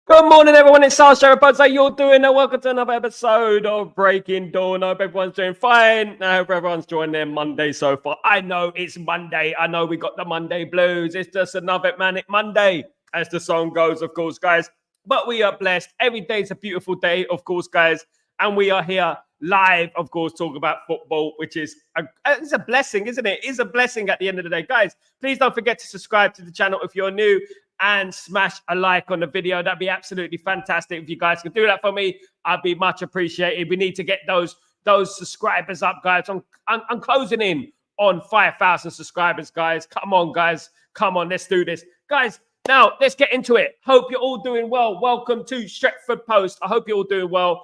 Good morning, everyone. It's Sal Sheriff. How you're doing? And welcome to another episode of Breaking Dawn. I hope everyone's doing fine. I hope everyone's enjoying their Monday so far. I know it's Monday. I know we got the Monday blues. It's just another manic Monday, as the song goes, of course, guys. But we are blessed. Every day is a beautiful day, of course, guys. And we are here live, of course, talk about football, which is it's a blessing, isn't it? It's a blessing at the end of the day. Guys, please don't forget to subscribe to the channel if you're new, and smash a like on the video. That'd be absolutely fantastic. If you guys can do that for me, I'd be much appreciated. We need to get those subscribers up, guys. I'm closing in on 5,000 subscribers, guys. Come on, guys. Come on, let's do this. Guys, now let's get into it. Hope you're all doing well. Welcome to Stretford Post. I hope you're all doing well.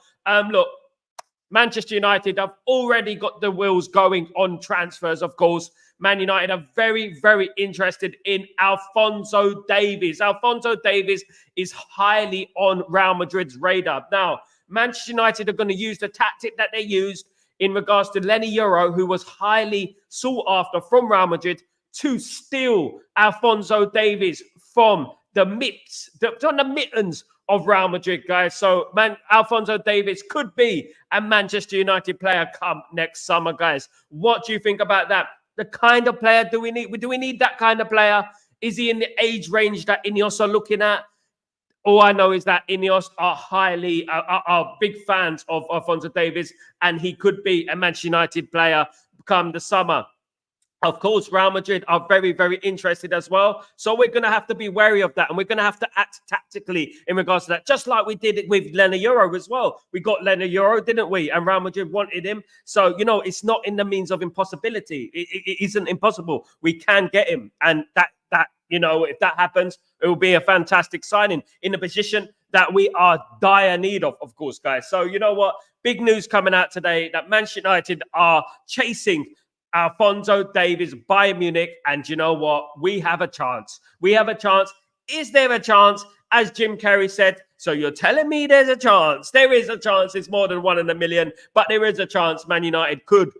Look, Manchester United have already got the wheels going on transfers, of course. Man United are very, very interested in Alphonso Davies. Alphonso Davies is highly on Real Madrid's radar. Now, Manchester United are going to use the tactic that they used in regards to Lenny Euro, who was highly sought after from Real Madrid, to steal Alphonso Davies from the mittens of Real Madrid, guys. So, Alphonso Davies could be a Manchester United player come next summer, guys. What do you think about that? The kind of player do we need? Do we need that kind of player? Is he in the age range that Ineos are looking at? All I know is that Ineos are big fans of Alphonso Davies, and he could be a Manchester United player come the summer. Of course, Real Madrid are very, very interested as well. So we're going to have to be wary of that. And we're going to have to act tactically in regards to that. Just like we did it with Lenny Euro as well. We got Lenny Euro, didn't we? And Real Madrid wanted him. So, you know, it's not in the means of impossibility. It isn't impossible. We can get him. And that, you know, if that happens, it will be a fantastic signing in a position that we are dire need of course, guys. So, you know what? Big news coming out today that Manchester United are chasing Alphonso Davies, Bayern Munich, and you know what? We have a chance. We have a chance. Is there a chance? As Jim Carrey said, so you're telling me there's a chance? There is a chance. It's more than 1 in a million, but there is a chance Man United could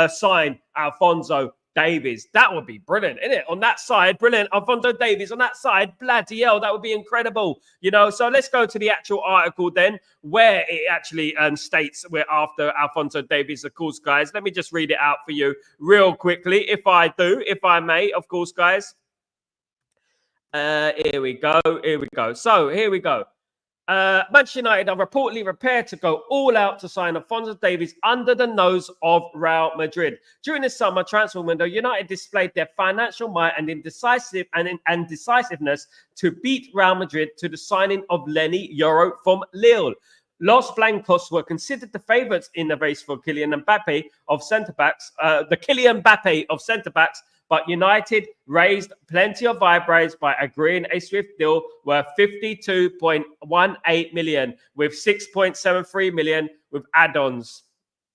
sign Alphonso Davies. That would be brilliant, isn't it? On that side, brilliant. Alphonso Davies on that side, bloody hell, that would be incredible. You know, so let's go to the actual article then, where it actually states we're after Alphonso Davies, of course, guys. Let me just read it out for you real quickly, if I may, of course, guys. Here we go. So here we go. Manchester United are reportedly prepared to go all out to sign Alphonso Davies under the nose of Real Madrid. During the summer transfer window, United displayed their financial might and decisiveness to beat Real Madrid to the signing of Lenny Euro from Lille. Los Blancos were considered the favourites in the race for Kylian Mbappe of centre-backs, but United raised plenty of eyebrows by agreeing a swift deal worth 52.18 million with 6.73 million with add-ons.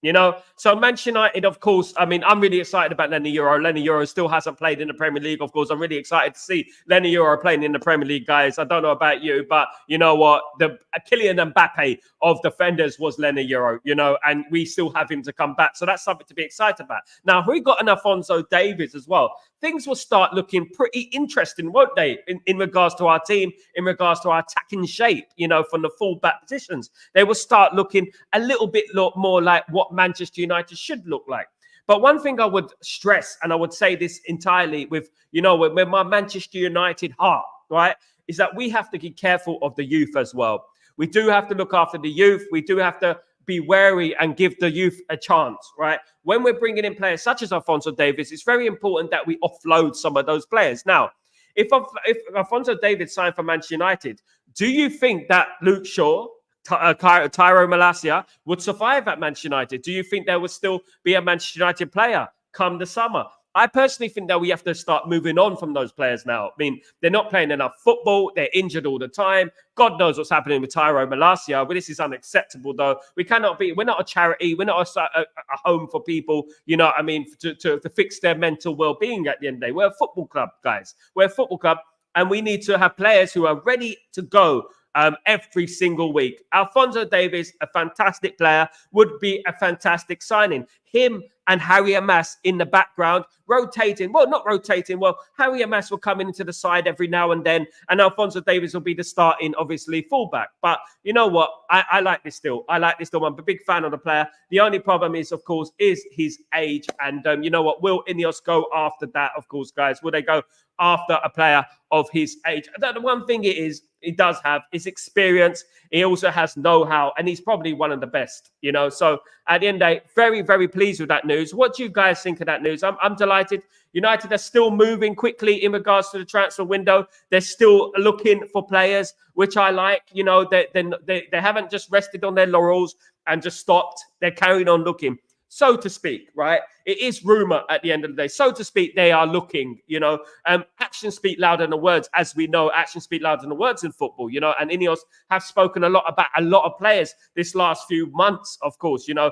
You know, so Manchester United, of course, I mean, I'm really excited about Lenny Euro. Lenny Euro still hasn't played in the Premier League, of course. I'm really excited to see Lenny Euro playing in the Premier League, guys. I don't know about you, but you know what? The Kylian Mbappe of defenders was Lenny Euro, you know, and we still have him to come back. So that's something to be excited about. Now, if we got an Alphonso Davies as well, things will start looking pretty interesting, won't they, in regards to our team, in regards to our attacking shape, you know, from the full-back positions. They will start looking a little bit more like what Manchester United should look like. But one thing I would stress, and I would say this entirely with, you know, with my Manchester United heart, right, is that we have to be careful of the youth as well. We do have to look after the youth. We do have to be wary and give the youth a chance, right? When we're bringing in players such as Alphonso Davies, it's very important that we offload some of those players. Now, if Alphonso Davies signed for Manchester United, do you think that Luke Shaw, Tyro Malacia would survive at Manchester United? Do you think there would still be a Manchester United player come the summer? I personally think that we have to start moving on from those players now. I mean, they're not playing enough football. They're injured all the time. God knows what's happening with Tyro Malacia. But this is unacceptable, though. We cannot be. We're not a charity. We're not a home for people, you know what I mean, to fix their mental well-being at the end of the day. We're a football club, guys. We're a football club, and we need to have players who are ready to go every single week. Alphonso Davies, a fantastic player, would be a fantastic signing. Him and Harry Hag'S in the background, rotating. Well, not rotating. Well, Harry Hag'S will come into the side every now and then, and Alphonso Davies will be the starting, obviously, fullback. But you know what? I like this still. I like this still. I'm a big fan of the player. The only problem is, of course, is his age. And you know what? Will Ineos go after that, of course, guys? Will they go after a player of his age? The one thing he does have is experience. He also has know-how, and he's probably one of the best, you know. So at the end of the day, very, very pleased with that news. What do you guys think of that news? I'm delighted. United are still moving quickly in regards to the transfer window. They're still looking for players, which I like. You know, they haven't just rested on their laurels and just stopped. They're carrying on looking, so to speak, right? It is rumor at the end of the day. So to speak, they are looking, you know. Actions speak louder than words, as we know. Actions speak louder than words in football, you know. And Ineos have spoken a lot about a lot of players this last few months, of course. You know,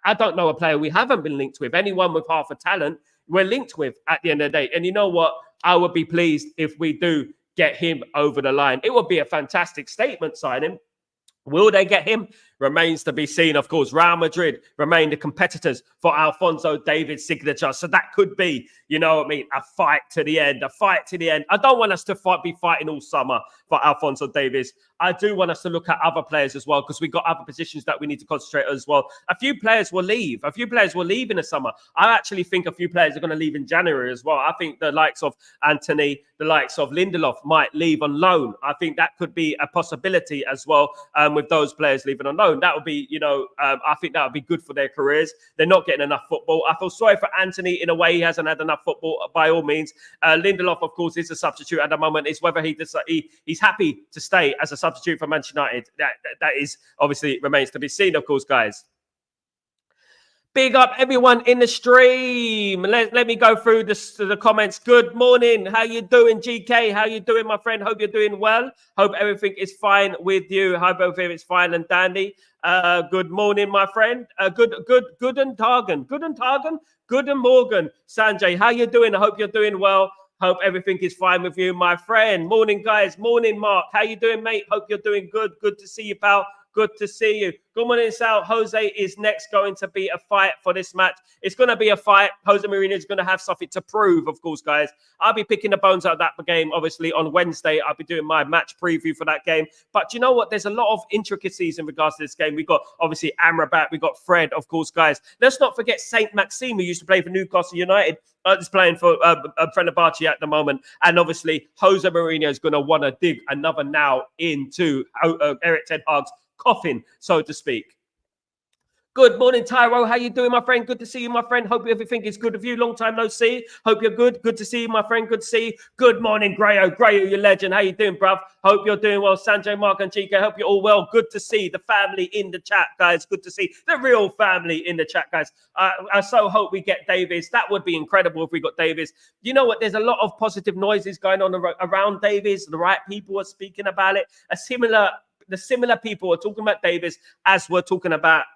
I don't know a player we haven't been linked with. Anyone with half a talent, we're linked with at the end of the day. And you know what? I would be pleased if we do get him over the line. It would be a fantastic statement signing. Will they get him? Remains to be seen. Of course, Real Madrid remain the competitors for Alphonso Davies' signature. So that could be, you know what I mean, a fight to the end, I don't want us to be fighting all summer for Alphonso Davies. I do want us to look at other players as well, because we've got other positions that we need to concentrate on as well. A few players will leave. A few players will leave in the summer. I actually think a few players are going to leave in January as well. I think the likes of Anthony, the likes of Lindelof might leave on loan. I think that could be a possibility as well, with those players leaving on loan. That would be, you know, I think that would be good for their careers. They're not getting enough football. I feel sorry for Anthony in a way. He hasn't had enough football, by all means. Lindelof, of course, is a substitute at the moment. It's whether he's happy to stay as a substitute for Manchester United. That is obviously remains to be seen, of course, guys. Big up everyone in the stream. Let me go through the comments. Good morning. How you doing, GK? How you doing, my friend? Hope you're doing well. Hope everything is fine with you. Hope everything is fine and dandy. Good morning, my friend. Guten Tagen. Guten Morgen. Sanjay, how you doing? I hope you're doing well. Hope everything is fine with you, my friend. Morning, guys. Morning, Mark. How you doing, mate? Hope you're doing good. Good to see you, pal. Good to see you. Good morning, Sal. Jose is next going to be a fight for this match. It's going to be a fight. Jose Mourinho is going to have something to prove, of course, guys. I'll be picking the bones out of that game, obviously, on Wednesday. I'll be doing my match preview for that game. But you know what? There's a lot of intricacies in regards to this game. We've got, obviously, Amrabat. We've got Fred, of course, guys. Let's not forget Saint Maxime, who used to play for Newcastle United. Is playing for Fenerbahce at the moment. And obviously, Jose Mourinho is going to want to dig another nail into Eric Ten Hag's coffin, so to speak. Good morning, Tyro. How you doing, my friend? Good to see you, my friend. Hope everything is good with you. Long time no see. Hope you're good. Good to see you, my friend. Good to see you. Good morning, Grayo. Grayo, you legend. How you doing, bruv? Hope you're doing well. Sanjay, Mark, and GK. Hope you're all well. Good to see the family in the chat, guys. Good to see the real family in the chat, guys. I so hope we get Davies. That would be incredible if we got Davies. You know what? There's a lot of positive noises going on around Davies. The right people are speaking about it. The similar people are talking about Davies as we're talking about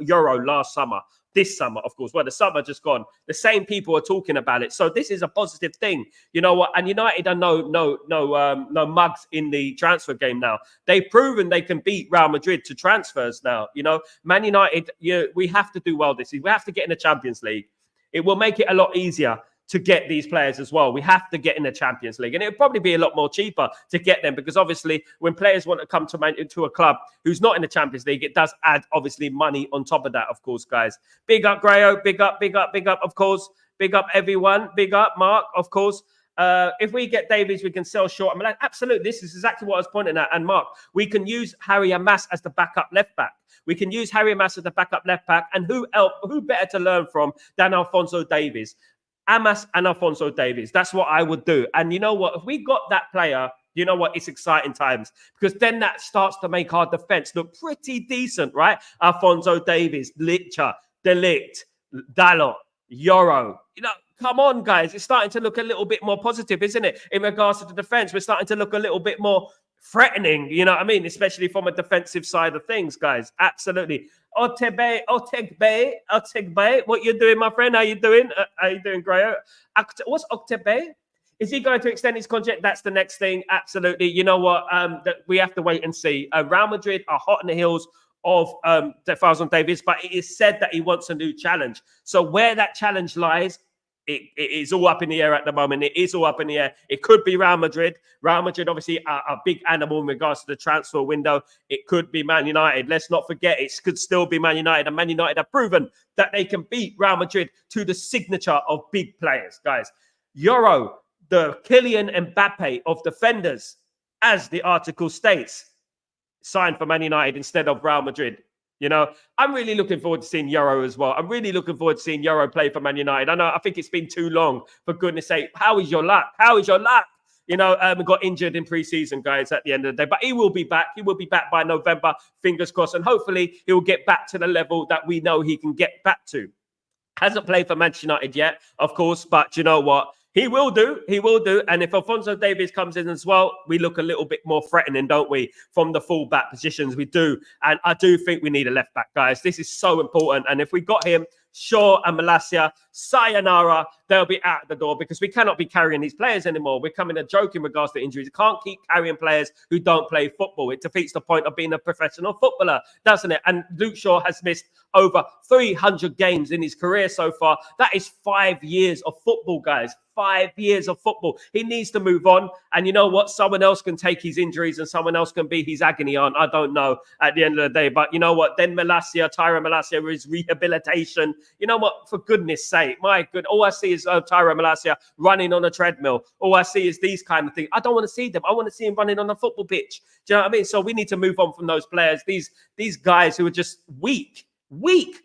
Euro last summer. This summer, of course. Well, the summer just gone. The same people are talking about it. So this is a positive thing. You know what? And United are no mugs in the transfer game now. They've proven they can beat Real Madrid to transfers now. You know, Man United, we have to do well this season. We have to get in the Champions League. It will make it a lot easier to get these players as well. We have to get in the Champions League. And it'll probably be a lot more cheaper to get them, because obviously when players want to come to a club who's not in the Champions League, it does add obviously money on top of that, of course, guys. Big up, Grayo. Big up, of course. Big up, everyone. Big up, Mark, of course. If we get Davies, we can sell short. I'm like, absolutely. This is exactly what I was pointing at. And Mark, we can use Harry Hag'S as the backup left back. We can use Harry Hag'S as the backup left back. And who better to learn from than Alphonso Davies? Hag'S and Alphonso Davies. That's what I would do. And you know what? If we got that player, you know what? It's exciting times, because then that starts to make our defense look pretty decent, right? Alphonso Davies, Licha, De Ligt, Dalot, Euro. You know, come on, guys. It's starting to look a little bit more positive, isn't it? In regards to the defense, we're starting to look a little bit more threatening, you know what I mean? Especially from a defensive side of things, guys. Absolutely. Otegbe, what you doing, my friend? How you doing? Grayo? What's Otegbe? Is he going to extend his contract? That's the next thing. Absolutely. You know what? That we have to wait and see. Real Madrid are hot on the heels of Fonzo Davies, but it is said that he wants a new challenge. So where that challenge lies, it is all up in the air at the moment. It is all up in the air. It could be Real Madrid. Real Madrid, obviously, are a big animal in regards to the transfer window. It could be Man United. Let's not forget, it could still be Man United. And Man United have proven that they can beat Real Madrid to the signature of big players, guys. Euro, the Kylian Mbappe of defenders, as the article states, signed for Man United instead of Real Madrid. You know, I'm really looking forward to seeing Euro as well. I'm really looking forward to seeing Euro play for Man United. I think it's been too long, for goodness sake. How is your luck? How is your luck? You know, we got injured in pre-season, guys, at the end of the day. But he will be back. He will be back by November, fingers crossed. And hopefully he'll get back to the level that we know he can get back to. Hasn't played for Manchester United yet, of course. But you know what? He will do. He will do. And if Fonzo Davies comes in as well, we look a little bit more threatening, don't we? From the full-back positions, we do. And I do think we need a left-back, guys. This is so important. And if we got him, Shaw and Malacia, sayonara, they'll be out the door because we cannot be carrying these players anymore. We're coming a joke in regards to injuries. You can't keep carrying players who don't play football. It defeats the point of being a professional footballer, doesn't it? And Luke Shaw has missed over 300 games in his career so far. That is 5 years of football, guys. 5 years of football. He needs to move on. And you know what? Someone else can take his injuries and someone else can be his agony aunt. I don't know at the end of the day. But you know what? Then Malacia, Tyron Malacia, his rehabilitation. You know what? For goodness sake, my good. All I see is Tyron Malacia running on a treadmill. All I see is these kind of things. I don't want to see them. I want to see him running on a football pitch. Do you know what I mean? So we need to move on from those players. These guys who are just weak,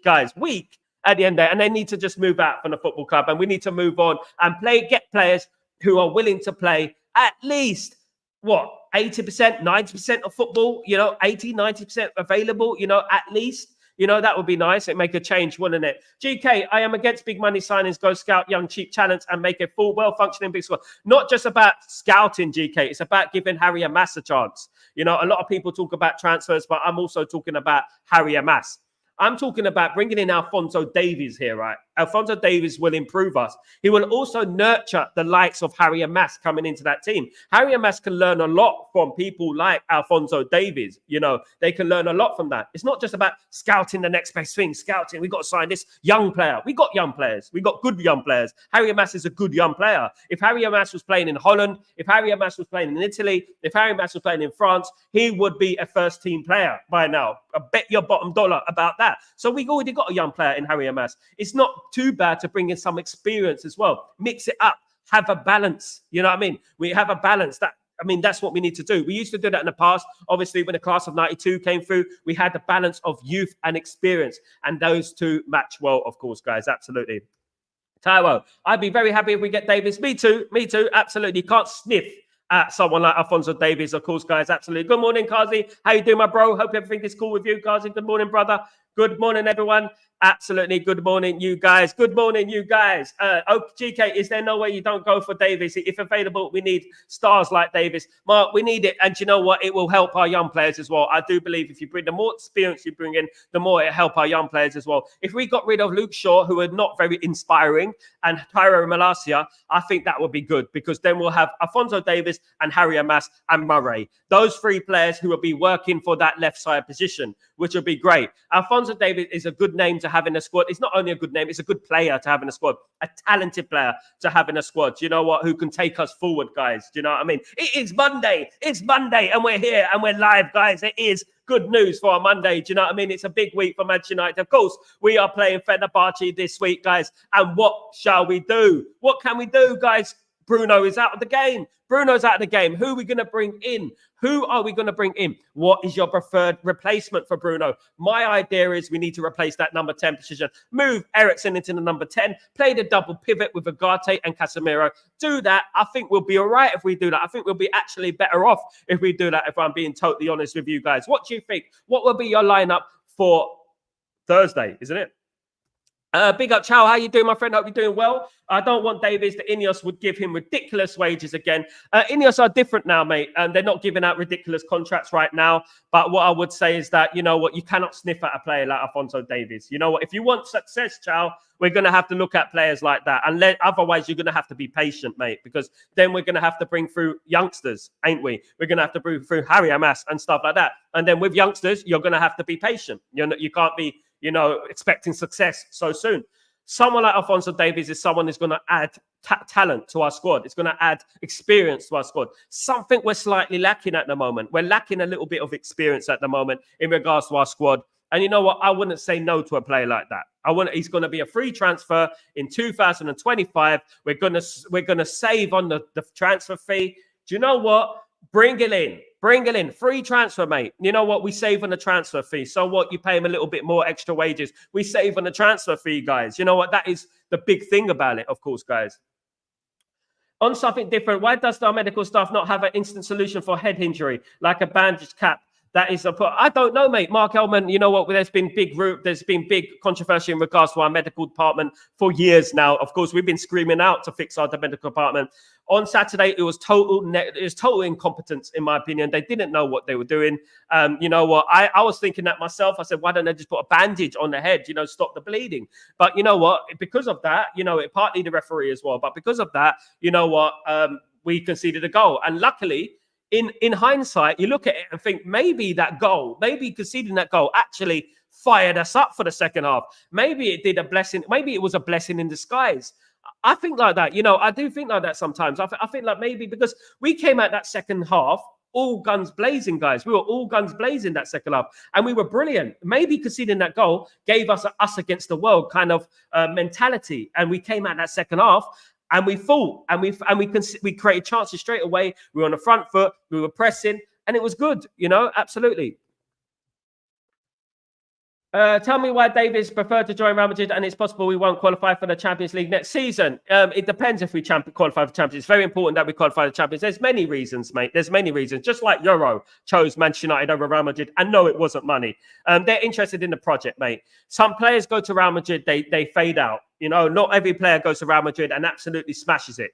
guys, weak. At the end of it, and they need to just move out from the football club, and we need to move on and get players who are willing to play at least 80%, 90% of football, 80, 90% available, at least, that would be nice. It'd make a change, wouldn't it? GK, I am against big money signings. Go scout young, cheap talents and make a full, well-functioning big squad. Not just about scouting, GK. It's about giving Harry Hag'S a chance. A lot of people talk about transfers, but I'm also talking about Harry Hag'S. I'm talking about bringing in Alphonso Davies here, right? Alphonso Davies will improve us. He will also nurture the likes of Harry Hag'S coming into that team. Harry Hag'S can learn a lot from people like Alphonso Davies. They can learn a lot from that. It's not just about scouting the next best thing. Scouting, we got to sign this young player. We got young players. We got good young players. Harry Hag'S is a good young player. If Harry Hag'S was playing in Holland, if Harry Hag'S was playing in Italy, if Harry Hag'S was playing in France, he would be a first-team player by now. I bet your bottom dollar about that. So we already got a young player in Harry Hag'S. It's not too bad to bring in some experience as well. Mix it up. Have a balance. You know what I mean? We have a balance. That's what we need to do. We used to do that in the past. Obviously, when the class of 92 came through, we had the balance of youth and experience. And those two match well, of course, guys. Absolutely. Taiwo, I'd be very happy if we get Davies. Me too. Absolutely. Can't sniff at someone like Alphonso Davies, of course, guys. Absolutely. Good morning, Kazi. How you doing, my bro? Hope everything is cool with you, Kazi. Good morning, brother. Good morning, everyone. Absolutely. Good morning, you guys. Good morning, you guys. GK, is there no way you don't go for Davies? If available, we need stars like Davies. Mark, we need it. And you know what? It will help our young players as well. I do believe if you bring the more experience you bring in, the more it'll help our young players as well. If we got rid of Luke Shaw, who are not very inspiring, and Tyro Malacia, I think that would be good because then we'll have Alphonso Davies and Harry Hag'S and Murray. Those three players who will be working for that left side position, which will be great. Alphonso Davies is a good name to have in a squad. It's not only a good name, it's a good player to have in a squad, a talented player to have in a squad. Do you know what? Who can take us forward, guys? Do you know what I mean? It is Monday. It's Monday and we're here and we're live, guys. It is good news for a Monday. Do you know what I mean? It's a big week for Manchester United. Of course, we are playing Fenerbahce this week, guys. And what shall we do? What can we do, guys? Bruno is out of the game. Bruno's out of the game. Who are we going to bring in? Who are we going to bring in? What is your preferred replacement for Bruno? My idea is we need to replace that number 10 position. Move Eriksen into the number 10. Play the double pivot with Ugarte and Casemiro. Do that. I think we'll be all right if we do that. I think we'll be actually better off if we do that, if I'm being totally honest with you guys. What do you think? What will be your lineup for Thursday, isn't it? Big up, Chow. How you doing, my friend? Hope you're doing well. I don't want Davies. The Ineos would give him ridiculous wages again. Ineos are different now, mate. And they're not giving out ridiculous contracts right now. But what I would say is that, you know what, you cannot sniff at a player like Alphonso Davies. You know what, if you want success, Chow, we're going to have to look at players like that. And otherwise, you're going to have to be patient, mate, because then we're going to have to bring through youngsters, ain't we? We're going to have to bring through Hag'S and stuff like that. And then with youngsters, you're going to have to be patient. You can't be, expecting success so soon. Someone like Alphonso Davies is someone who's going to add talent to our squad. It's going to add experience to our squad. Something we're slightly lacking at the moment. We're lacking a little bit of experience at the moment in regards to our squad. And you know what? I wouldn't say no to a player like that. He's going to be a free transfer in 2025. We're going to save on the transfer fee. Do you know what? Bring it in. Bring it in. Free transfer, mate. You know what? We save on the transfer fee. So what? You pay him a little bit more extra wages. We save on the transfer fee, guys. You know what? That is the big thing about it, of course, guys. On something different, why does our medical staff not have an instant solution for head injury, like a bandage cap? That is I don't know, mate. Mark Elman, you know what? There's been big controversy in regards to our medical department for years now. Of course, we've been screaming out to fix our medical department. On Saturday, it was total incompetence, in my opinion. They didn't know what they were doing. You know what? I was thinking that myself. I said, why don't they just put a bandage on the head, stop the bleeding? But you know what? Because of that, it partly the referee as well. But because of that, you know what? We conceded a goal. And luckily, in hindsight, you look at it and think maybe conceding that goal actually fired us up for the second half. Maybe it did a blessing. Maybe it was a blessing in disguise. I think like that. I do think like that sometimes. I think like maybe because we came out that second half all guns blazing, guys. We were all guns blazing that second half, and we were brilliant. Maybe conceding that goal gave us us against the world kind of mentality, and we came out that second half. And we fought, and we created chances straight away. We were on the front foot, we were pressing, and it was good, absolutely. Tell me why Davies preferred to join Real Madrid, and it's possible we won't qualify for the Champions League next season. It depends if we qualify for Champions. It's very important that we qualify for the Champions. There's many reasons, mate. There's many reasons. Just like Euro chose Manchester United over Real Madrid, and no, it wasn't money. They're interested in the project, mate. Some players go to Real Madrid, they fade out. Not every player goes to Real Madrid and absolutely smashes it.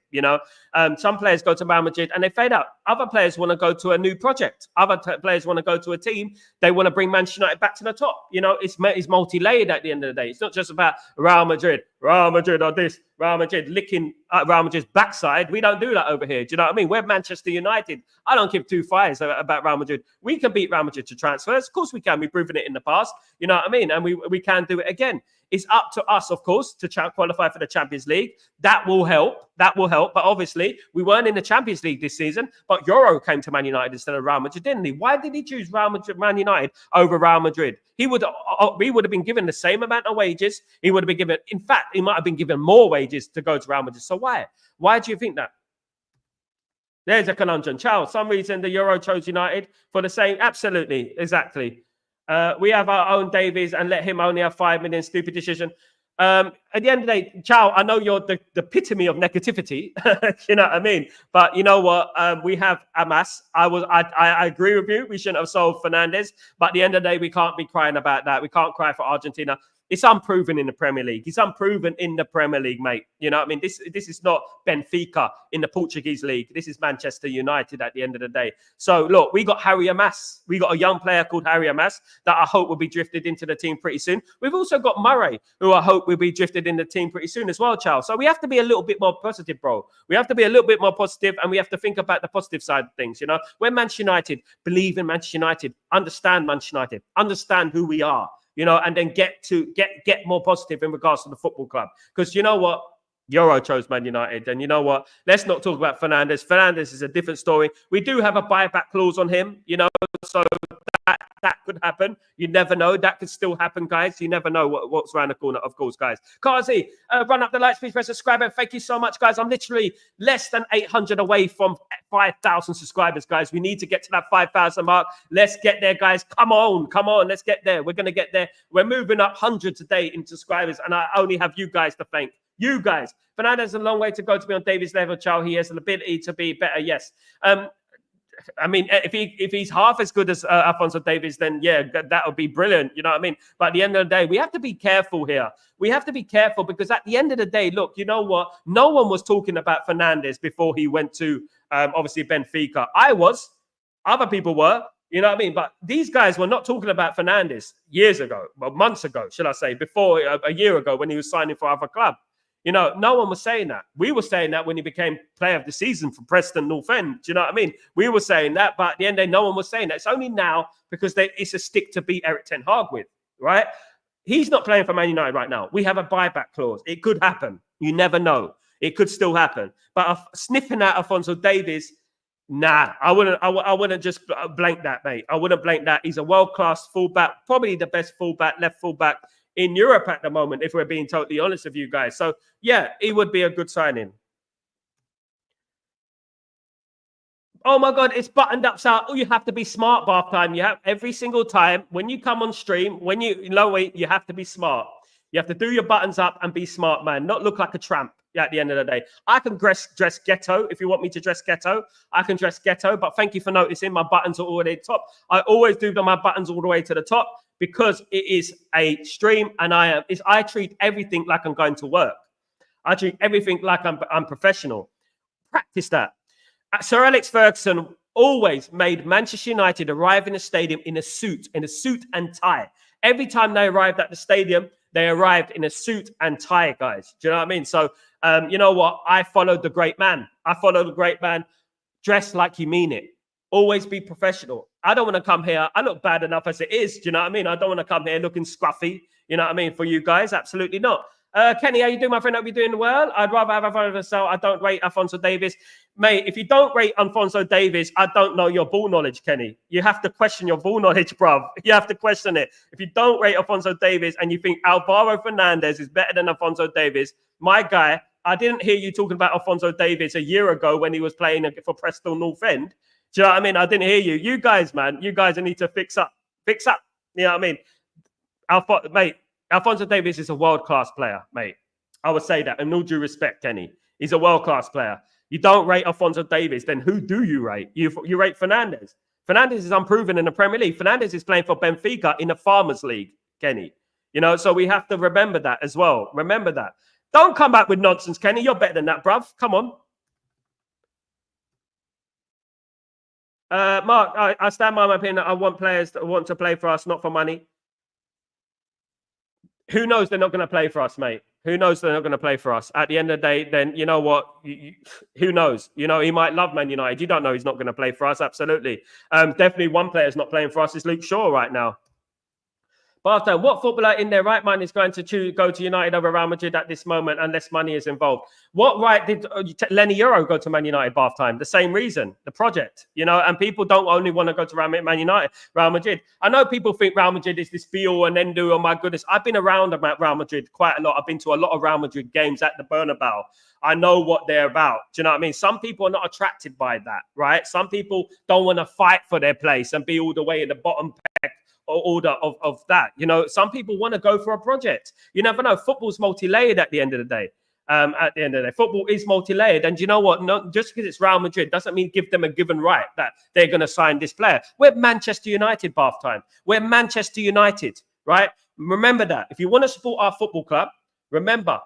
Some players go to Real Madrid and they fade out. Other players want to go to a new project. Other players want to go to a team. They want to bring Manchester United back to the top. It's multi-layered at the end of the day. It's not just about Real Madrid or this, Real Madrid licking Real Madrid's backside. We don't do that over here. Do you know what I mean? We're Manchester United. I don't give two fires about Real Madrid. We can beat Real Madrid to transfers. Of course we can. We've proven it in the past. You know what I mean? And we can do it again. It's up to us, of course, to qualify for the Champions League. That will help. But obviously, we weren't in the Champions League this season. But Euro came to Man United instead of Real Madrid, didn't he? Why did he choose Man United over Real Madrid? We would have been given the same amount of wages. He would have been given, in fact, he might have been given more wages to go to Real Madrid. So why? Why do you think that? There's a conundrum. Charles, some reason the Euro chose United for the same. Absolutely. Exactly. We have our own Davies and let him only have 5 million. Stupid decision. At the end of the day, Chow, I know you're the epitome of negativity. You know what I mean? But you know what? We have Hag'S. I agree with you. We shouldn't have sold Fernandes. But at the end of the day, we can't be crying about that. We can't cry for Argentina. It's unproven in the Premier League. It's unproven in the Premier League, mate. You know what I mean? This is not Benfica in the Portuguese league. This is Manchester United at the end of the day. So, look, we got Hag'S. We got a young player called Hag'S that I hope will be drifted into the team pretty soon. We've also got Murray, who I hope will be drifted in the team pretty soon as well, Charles. So we have to be a little bit more positive, bro. We have to be a little bit more positive, and we have to think about the positive side of things, you know? We're Manchester United. Believe in Manchester United. Understand Manchester United. Understand who we are. And then get more positive in regards to the football club. Because you know what? Euro chose Man United. And you know what? Let's not talk about Fernandes. Fernandes is a different story. We do have a buyback clause on him, so that could happen. You never know. That could still happen, guys. You never know what's around the corner, of course, guys. Kazi, run up the lights, please press subscribe. And thank you so much, guys. I'm literally less than 800 away from 5,000 subscribers, guys. We need to get to that 5,000 mark. Let's get there, guys. Come on. Let's get there. We're going to get there. We're moving up hundreds a day in subscribers, and I only have you guys to thank. You guys. Fernandes has a long way to go to be on Davies' level, Charles. He has the ability to be better, yes. I mean, if he's half as good as Alphonso Davies, then yeah, that would be brilliant. You know what I mean? But at the end of the day, we have to be careful here. We have to be careful because at the end of the day, look, you know what? No one was talking about Fernandes before he went to obviously Benfica. I was, other people were. You know what I mean? But these guys were not talking about Fernandes years ago, well, months ago, should I say, before a year ago when he was signing for other club. You know, no one was saying that. We were saying that when he became player of the season for Preston North End. Do you know what I mean? We were saying that, but at the end of the day, no one was saying that. It's only now because it's a stick to beat Eric Ten Hag with, right? He's not playing for Man United right now. We have a buyback clause. It could happen. You never know. It could still happen. But sniffing at Alphonso Davies, nah, I wouldn't just blank that, mate. I wouldn't blank that. He's a world-class fullback, probably the best fullback, left fullback in Europe at the moment, if we're being totally honest with you guys. So, yeah, he would be a good signing. Oh, my God, it's buttoned up. So you have to be smart, bath time. You have every single time when you come on stream, when you you have to be smart. You have to do your buttons up and be smart, man. Not look like a tramp at the end of the day. I can dress ghetto if you want me to dress ghetto. I can dress ghetto, but thank you for noticing my buttons are all the way top. I always do my buttons all the way to the top because it is a stream and I treat everything like I'm going to work. I treat everything like I'm professional. Practice that. Sir Alex Ferguson always made Manchester United arrive in the stadium in a suit and tie. Every time they arrived at the stadium, they arrived in a suit and tie, guys. Do you know what I mean? So, you know what? I followed the great man. Dress like you mean it. Always be professional. I don't want to come here. I look bad enough as it is. Do you know what I mean? I don't want to come here looking scruffy. You know what I mean? For you guys, absolutely not. Kenny, how you doing, my friend? Hope you're doing well. I'd rather have Alphonso. I don't rate Alphonso Davies. Mate, if you don't rate Alphonso Davies, I don't know your ball knowledge, Kenny. You have to question your ball knowledge, bruv. You have to question it. If you don't rate Alphonso Davies and you think Alvaro Fernandez is better than Alphonso Davies, my guy, I didn't hear you talking about Alphonso Davies a year ago when he was playing for Preston North End. Do you know what I mean? I didn't hear you. You guys, man, you guys need to fix up. Fix up. You know what I mean? Alphonso Davies is a world-class player, mate. I would say that. In all due respect, Kenny. He's a world-class player. You don't rate Alphonso Davies, then who do you rate? You rate Fernandes. Fernandes is unproven in the Premier League. Fernandes is playing for Benfica in the Farmers League, Kenny. You know, so we have to remember that as well. Remember that. Don't come back with nonsense, Kenny. You're better than that, bruv. Come on. Mark, I stand by my opinion. I want players that want to play for us, not for money. Who knows they're not going to play for us, mate? Who knows they're not going to play for us? At the end of the day, then you know what? Who knows? You know, he might love Man United. You don't know he's not going to play for us. Absolutely. Definitely one player's not playing for us is Luke Shaw right now. But what footballer in their right mind is going to go to United over Real Madrid at this moment unless money is involved? What right did Lenny Euro go to Man United half time? The same reason, the project, you know, and people don't only want to go to Man United, Real Madrid. I know people think Real Madrid is this be-all and end-all. Oh, my goodness. I've been around about Real Madrid quite a lot. I've been to a lot of Real Madrid games at the Bernabeu. I know what they're about. Do you know what I mean? Some people are not attracted by that, right? Some people don't want to fight for their place and be all the way at the bottom peg order of that. You know, some people want to go for a project. You never know. Football's multi-layered at the end of the day. Football is multi-layered. And you know what? No, just because it's Real Madrid doesn't mean give them a given right that they're going to sign this player. We're Manchester United half time. We're Manchester United, right? Remember that. If you want to support our football club, remember,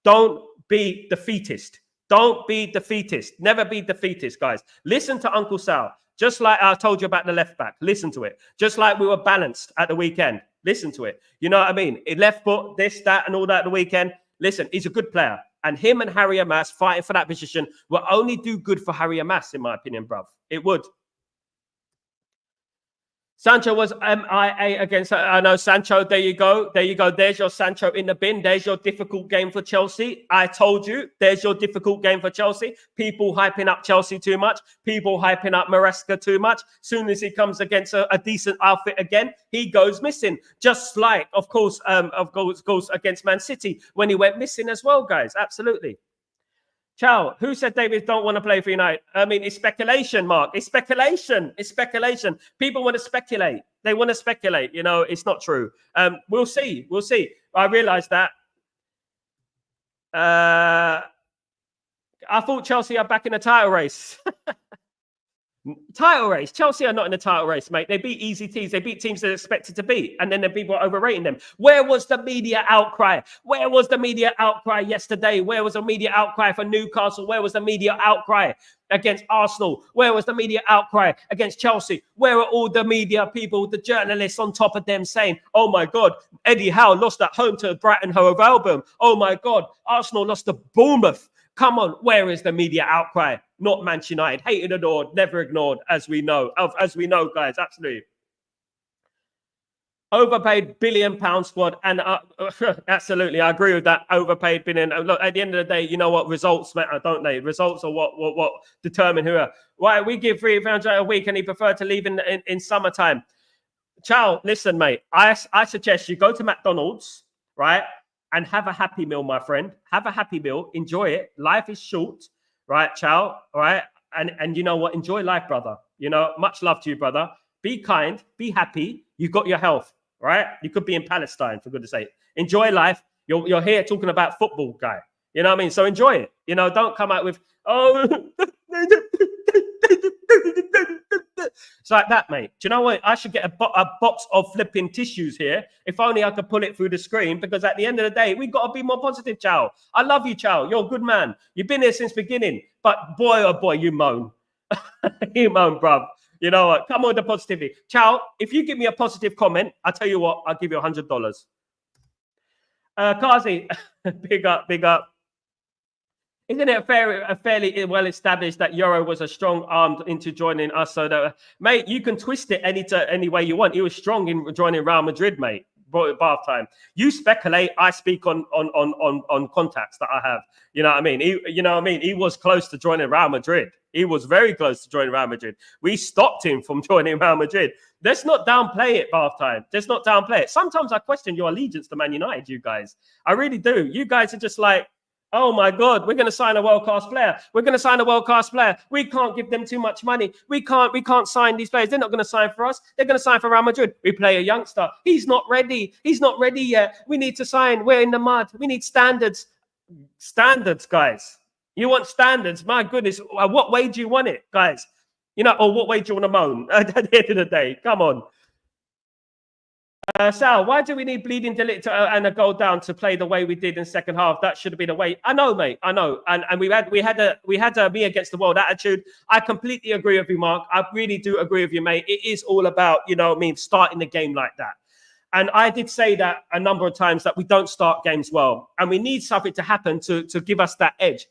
don't be defeatist. Don't be defeatist. Never be defeatist, guys. Listen to Uncle Sal. Just like I told you about the left back, listen to it. Just like we were balanced at the weekend, listen to it. You know what I mean? Left foot, this, that, and all that at the weekend. Listen, he's a good player. And him and Harry Hag'S fighting for that position will only do good for Harry Hag'S, in my opinion, bruv. It would. Sancho was MIA against, I know, Sancho, there you go. There you go. There's your Sancho in the bin. There's your difficult game for Chelsea. I told you, there's your difficult game for Chelsea. People hyping up Chelsea too much. People hyping up Maresca too much. Soon as he comes against a decent outfit again, he goes missing. Just like, of course, against Man City when he went missing as well, guys. Absolutely. Ciao. Who said David don't want to play for United? I mean, it's speculation, Mark. It's speculation. It's speculation. People want to speculate. They want to speculate. You know, it's not true. We'll see. We'll see. I realize that. I thought Chelsea are back in the title race. Title race. Chelsea are not in the title race, mate. They beat easy teams. They beat teams they're expected to beat. And then the people are overrating them. Where was the media outcry? Where was the media outcry yesterday? Where was the media outcry for Newcastle? Where was the media outcry against Arsenal? Where was the media outcry against Chelsea? Where are all the media people, the journalists on top of them saying, oh my God, Eddie Howe lost at home to Brighton Hove Albion. Oh my God, Arsenal lost to Bournemouth. Come on, where is the media outcry? Not Manchester United. Hated, adored, never ignored, as we know. As we know, guys, absolutely. Overpaid £1 billion squad. And absolutely, I agree with that. Overpaid billion. Look, at the end of the day, you know what? Results matter, don't they? Results are what determine who are. Why we give £300 a week and he preferred to leave in summertime. Chow, listen, mate. I suggest you go to McDonald's, right? And have a happy meal, my friend. Have a happy meal. Enjoy it. Life is short, right, Chow? All right. And you know what? Enjoy life, brother. You know, much love to you, brother. Be kind. Be happy. You've got your health, right? You could be in Palestine, for goodness sake. Enjoy life. You're here talking about football, guy. You know what I mean? So enjoy it. You know, don't come out with, oh, it's like that, mate. Do you know what? I should get a box of flipping tissues here. If only I could pull it through the screen, because at the end of the day, we've got to be more positive, Chow. I love you, Chow. You're a good man. You've been here since beginning. But boy, oh boy, you moan. You moan, bruv. You know what? Come on with the positivity. Chow, if you give me a positive comment, I'll tell you what, I'll give you $100. Kazi, big up, big up. Isn't it fairly well established that Euro was a strong arm into joining us? So that, mate, you can twist it any way you want. He was strong in joining Real Madrid, mate. Bath time. You speculate. I speak on contacts that I have. You know what I mean? He was close to joining Real Madrid. He was very close to joining Real Madrid. We stopped him from joining Real Madrid. Let's not downplay it, Bath time. Let's not downplay it. Sometimes I question your allegiance to Man United, you guys. I really do. You guys are just like, oh my God, we're going to sign a world-class player. We're going to sign a world-class player. We can't give them too much money. We can't sign these players. They're not going to sign for us. They're going to sign for Real Madrid. We play a youngster. He's not ready. He's not ready yet. We need to sign. We're in the mud. We need standards. Standards, guys. You want standards? My goodness. What way do you want it, guys? You know, or what way do you want to moan at the end of the day? Come on. Sal, why do we need bleeding delict and a goal down to play the way we did in second half? That should have been a way. I know, mate. I know. And we had a me against the world attitude. I completely agree with you, Mark. I really do agree with you, mate. It is all about, you know what I mean, starting the game like that. And I did say that a number of times that we don't start games well. And we need something to happen to give us that edge.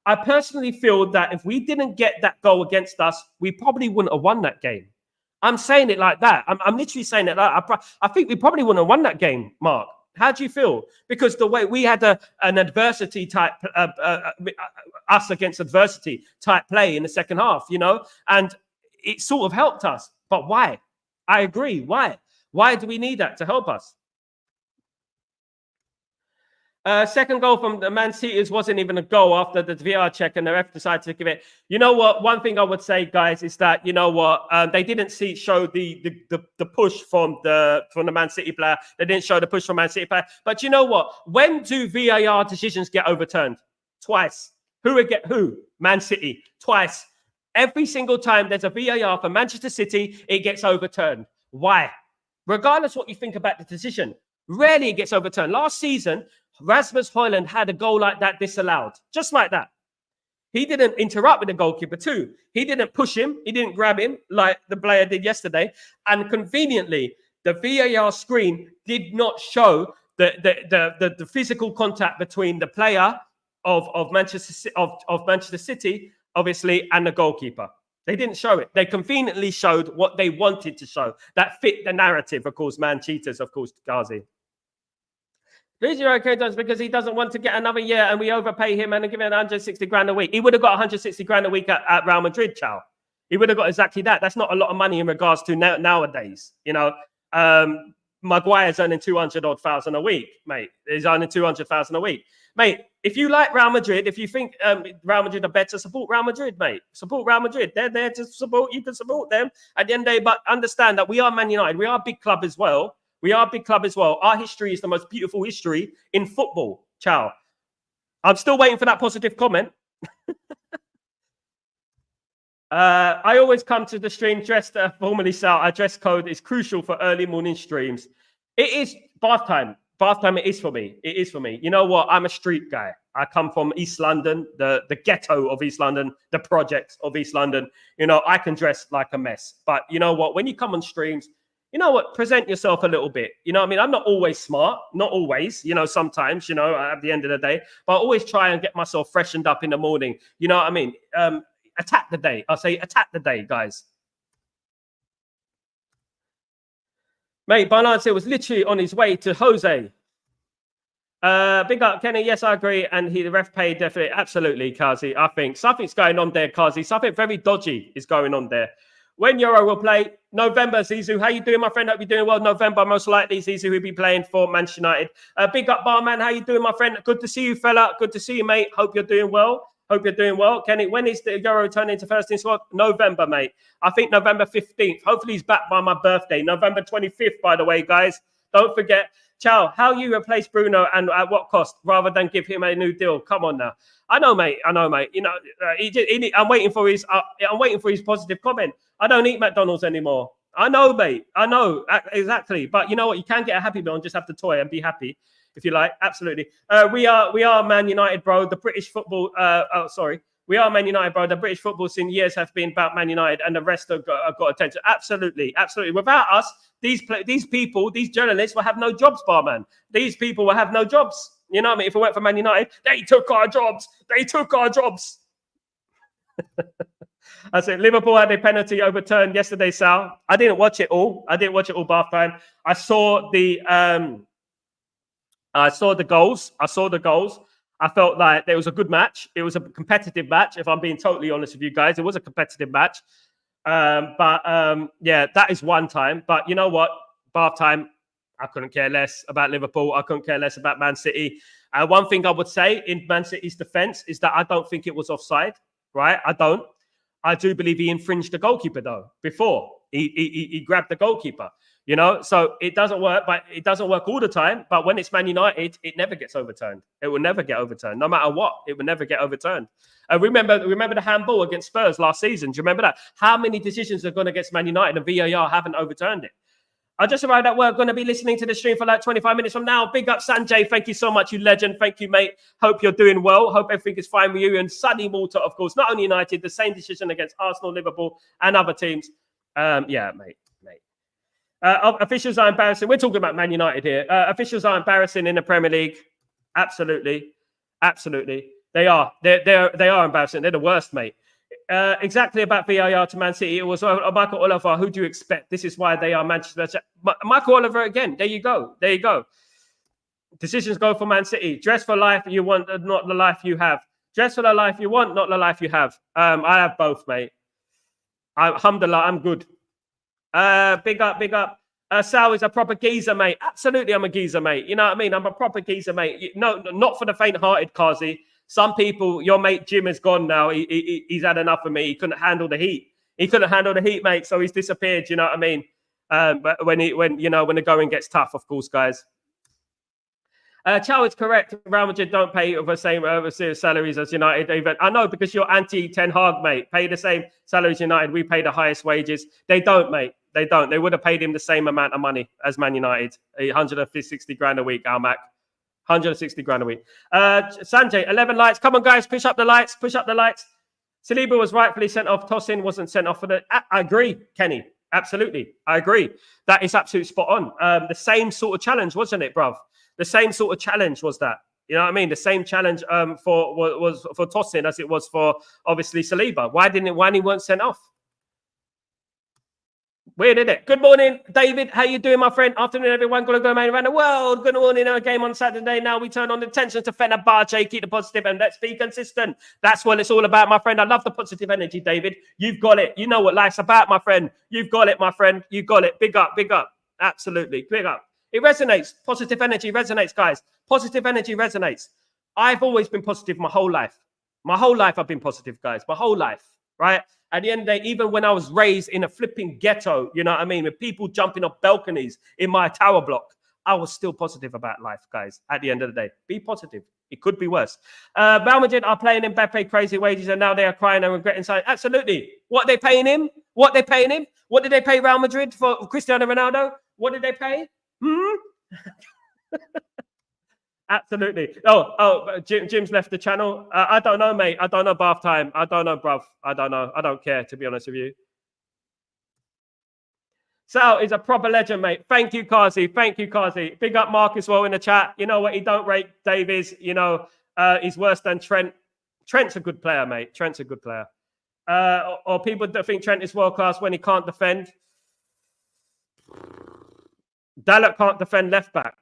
I personally feel that if we didn't get that goal against us, we probably wouldn't have won that game. I'm saying it like that. I'm literally saying it like that. I think we probably wouldn't have won that game, Mark. How do you feel? Because the way we had an adversity type, us against adversity type play in the second half, you know, and it sort of helped us. But why? I agree. Why? Why do we need that to help us? Second goal from the Man City wasn't even a goal after the VR check, and the ref decided to give it. You know what? One thing I would say, guys, is that you know what they didn't show the push from the Man City player. They didn't show the push from Man City player. But you know what? When do VAR decisions get overturned? Twice. Who? Man City. Twice. Every single time there's a VAR for Manchester City, it gets overturned. Why? Regardless what you think about the decision, rarely it gets overturned. Last season, Rasmus Højlund had a goal like that disallowed, just like that. He didn't interrupt with the goalkeeper too. He didn't push him. He didn't grab him like the player did yesterday. And conveniently, the VAR screen did not show the physical contact between the player of Manchester City, obviously, and the goalkeeper. They didn't show it. They conveniently showed what they wanted to show. That fit the narrative, of course, man cheaters, of course, Ghazi. Okay does because he doesn't want to get another year and we overpay him and give him 160 grand a week. He would have got 160 grand a week at Real Madrid, Chow. He would have got exactly that. That's not a lot of money in regards to nowadays. You know, Maguire's earning 200,000 a week, mate. He's earning 200,000 a week. Mate, if you like Real Madrid, if you think Real Madrid are better, support Real Madrid, mate. Support Real Madrid. They're there to support. You can support them at the end of the day, but understand that we are Man United. We are a big club as well. We are a big club as well. Our history is the most beautiful history in football. Ciao. I'm still waiting for that positive comment. I always come to the stream dressed formally Sal. Our dress code is crucial for early morning streams. It is bath time. Bath time it is for me. It is for me. You know what? I'm a street guy. I come from East London, the ghetto of East London, the projects of East London. You know, I can dress like a mess. But you know what? When you come on streams, you know what? Present yourself a little bit. You know what I mean? I'm not always smart. Not always. You know, sometimes, you know, at the end of the day. But I always try and get myself freshened up in the morning. You know what I mean? Attack the day. I'll say attack the day, guys. Mate, Barnard was literally on his way to Jose. Big up, Kenny. Yes, I agree. And the ref paid definitely. Absolutely, Kazi. I think something's going on there, Kazi. Something very dodgy is going on there. When Euro will play, November, Zizou. How you doing, my friend? Hope you're doing well. November, most likely, Zizou will be playing for Manchester United. Big up, Barman. How you doing, my friend? Good to see you, fella. Good to see you, mate. Hope you're doing well. Hope you're doing well. Kenny, when is the Euro turning into first team squad? November, mate. I think November 15th. Hopefully he's back by my birthday. November 25th, by the way, guys. Don't forget. Ciao. How you replace Bruno and at what cost rather than give him a new deal? Come on now. I know, mate. You know, I'm waiting for his positive comment. I don't eat McDonald's anymore. I know, mate. I know. Exactly. But you know what? You can get a happy meal and just have the toy and be happy. If you like, absolutely. We are Man United, bro. The British football. We are Man United, bro. The British football scene years have been about Man United, and the rest have got attention. Absolutely. Without us, these people, these journalists will have no jobs, barman. These people will have no jobs. You know what I mean? If it weren't for Man United, they took our jobs. I said Liverpool had a penalty overturned yesterday, Sal. I didn't watch it all. Bath time. I saw the goals. I felt like there was a good match. It was a competitive match. If I'm being totally honest with you guys, it was a competitive match. Yeah, that is one time. But you know what? Bath time, I couldn't care less about Liverpool. I couldn't care less about Man City. One thing I would say in Man City's defense is that I don't think it was offside, right? I don't. I do believe he infringed the goalkeeper, though, before he grabbed the goalkeeper. You know, so it doesn't work, but it doesn't work all the time. But when it's Man United, it never gets overturned. It will never get overturned, no matter what. It will never get overturned. Remember the handball against Spurs last season. Do you remember that? How many decisions have gone against Man United and VAR haven't overturned it? I just arrived at work. Going to be listening to the stream for like 25 minutes from now. Big up, Sanjay. Thank you so much, you legend. Thank you, mate. Hope you're doing well. Hope everything is fine with you. And sunny Malta, of course. Not only United, the same decision against Arsenal, Liverpool, and other teams. Yeah, mate. Officials are embarrassing. We're talking about Man United here. Officials are embarrassing in the Premier League. Absolutely. They are. They are embarrassing. They're the worst, mate. Exactly about VAR to Man City. It was Michael Oliver. Who do you expect? This is why they are Manchester. Michael Oliver again. There you go. Decisions go for Man City. Dress for life you want, not the life you have. Dress for the life you want, not the life you have. I have both, mate. Alhamdulillah, I'm good. Big up. Sal is a proper geezer, mate. Absolutely, I'm a geezer, mate. You know what I mean? I'm a proper geezer, mate. No, not for the faint-hearted, Kazi. Some people, your mate Jim is gone now. He's had enough of me. He couldn't handle the heat. Mate. So he's disappeared. You know what I mean? But when the going gets tough, of course, guys. Chow is correct. Real Madrid don't pay the same salaries as United. Even I know because you're anti-Ten Hag, mate. Pay the same salaries United. We pay the highest wages. They don't, mate. They don't. They would have paid him the same amount of money as Man United. 160 grand a week, our Mac. 160 grand a week. Sanjay, 11 lights. Come on, guys. Push up the lights. Saliba was rightfully sent off. Tosin wasn't sent off for the... I agree, Kenny. Absolutely. I agree. That is absolutely spot on. The same sort of challenge, wasn't it, bruv? The same sort of challenge was that. You know what I mean? The same challenge was for Tosin as it was for, obviously, Saliba. Why he weren't sent off? Weird, isn't it? Good morning, David. How you doing, my friend? Afternoon, everyone. Gonna go around the world. Good morning. A game on Saturday. Now we turn on the attention to Fenerbahce. Keep the positive and let's be consistent. That's what it's all about, my friend. I love the positive energy, David. You've got it. You know what life's about, my friend. You've got it, my friend. You got it. Big up. Absolutely. Big up. It resonates. Positive energy resonates, guys. Positive energy resonates. I've always been positive my whole life. I've been positive, guys. My whole life, right? At the end of the day, even when I was raised in a flipping ghetto, you know what I mean, with people jumping off balconies in my tower block, I was still positive about life, guys. At the end of the day, be positive. It could be worse. Real Madrid are paying Mbappe crazy wages, and now they are crying and regretting something. Absolutely. What are they paying him? What they paying him? What did they pay Real Madrid for Cristiano Ronaldo? What did they pay? Absolutely. Jim's left the channel. I don't know, mate. I don't know bath time. I don't know, bruv. I don't know. I don't care, to be honest with you. Sal is a proper legend, mate. Thank you, Kazi. Thank you, Kazi. Big up Mark as well in the chat. You know what? He don't rate Davies. You know, he's worse than Trent. Trent's a good player, mate. Trent's a good player. Or people that think Trent is world class when he can't defend. Dalot can't defend left back.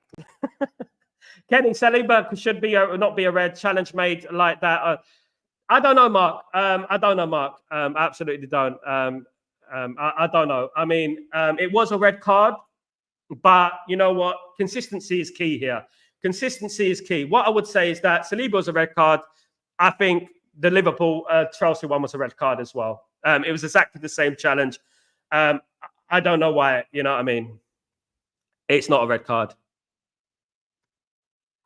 Kenny Saliba should be not be a red challenge made like that. I don't know, Mark. I don't know, Mark. Absolutely don't. I don't know. I mean, it was a red card, but you know what? Consistency is key here. Consistency is key. What I would say is that Saliba was a red card. I think the Liverpool Chelsea one was a red card as well. It was exactly the same challenge. I don't know why. You know what I mean? It's not a red card.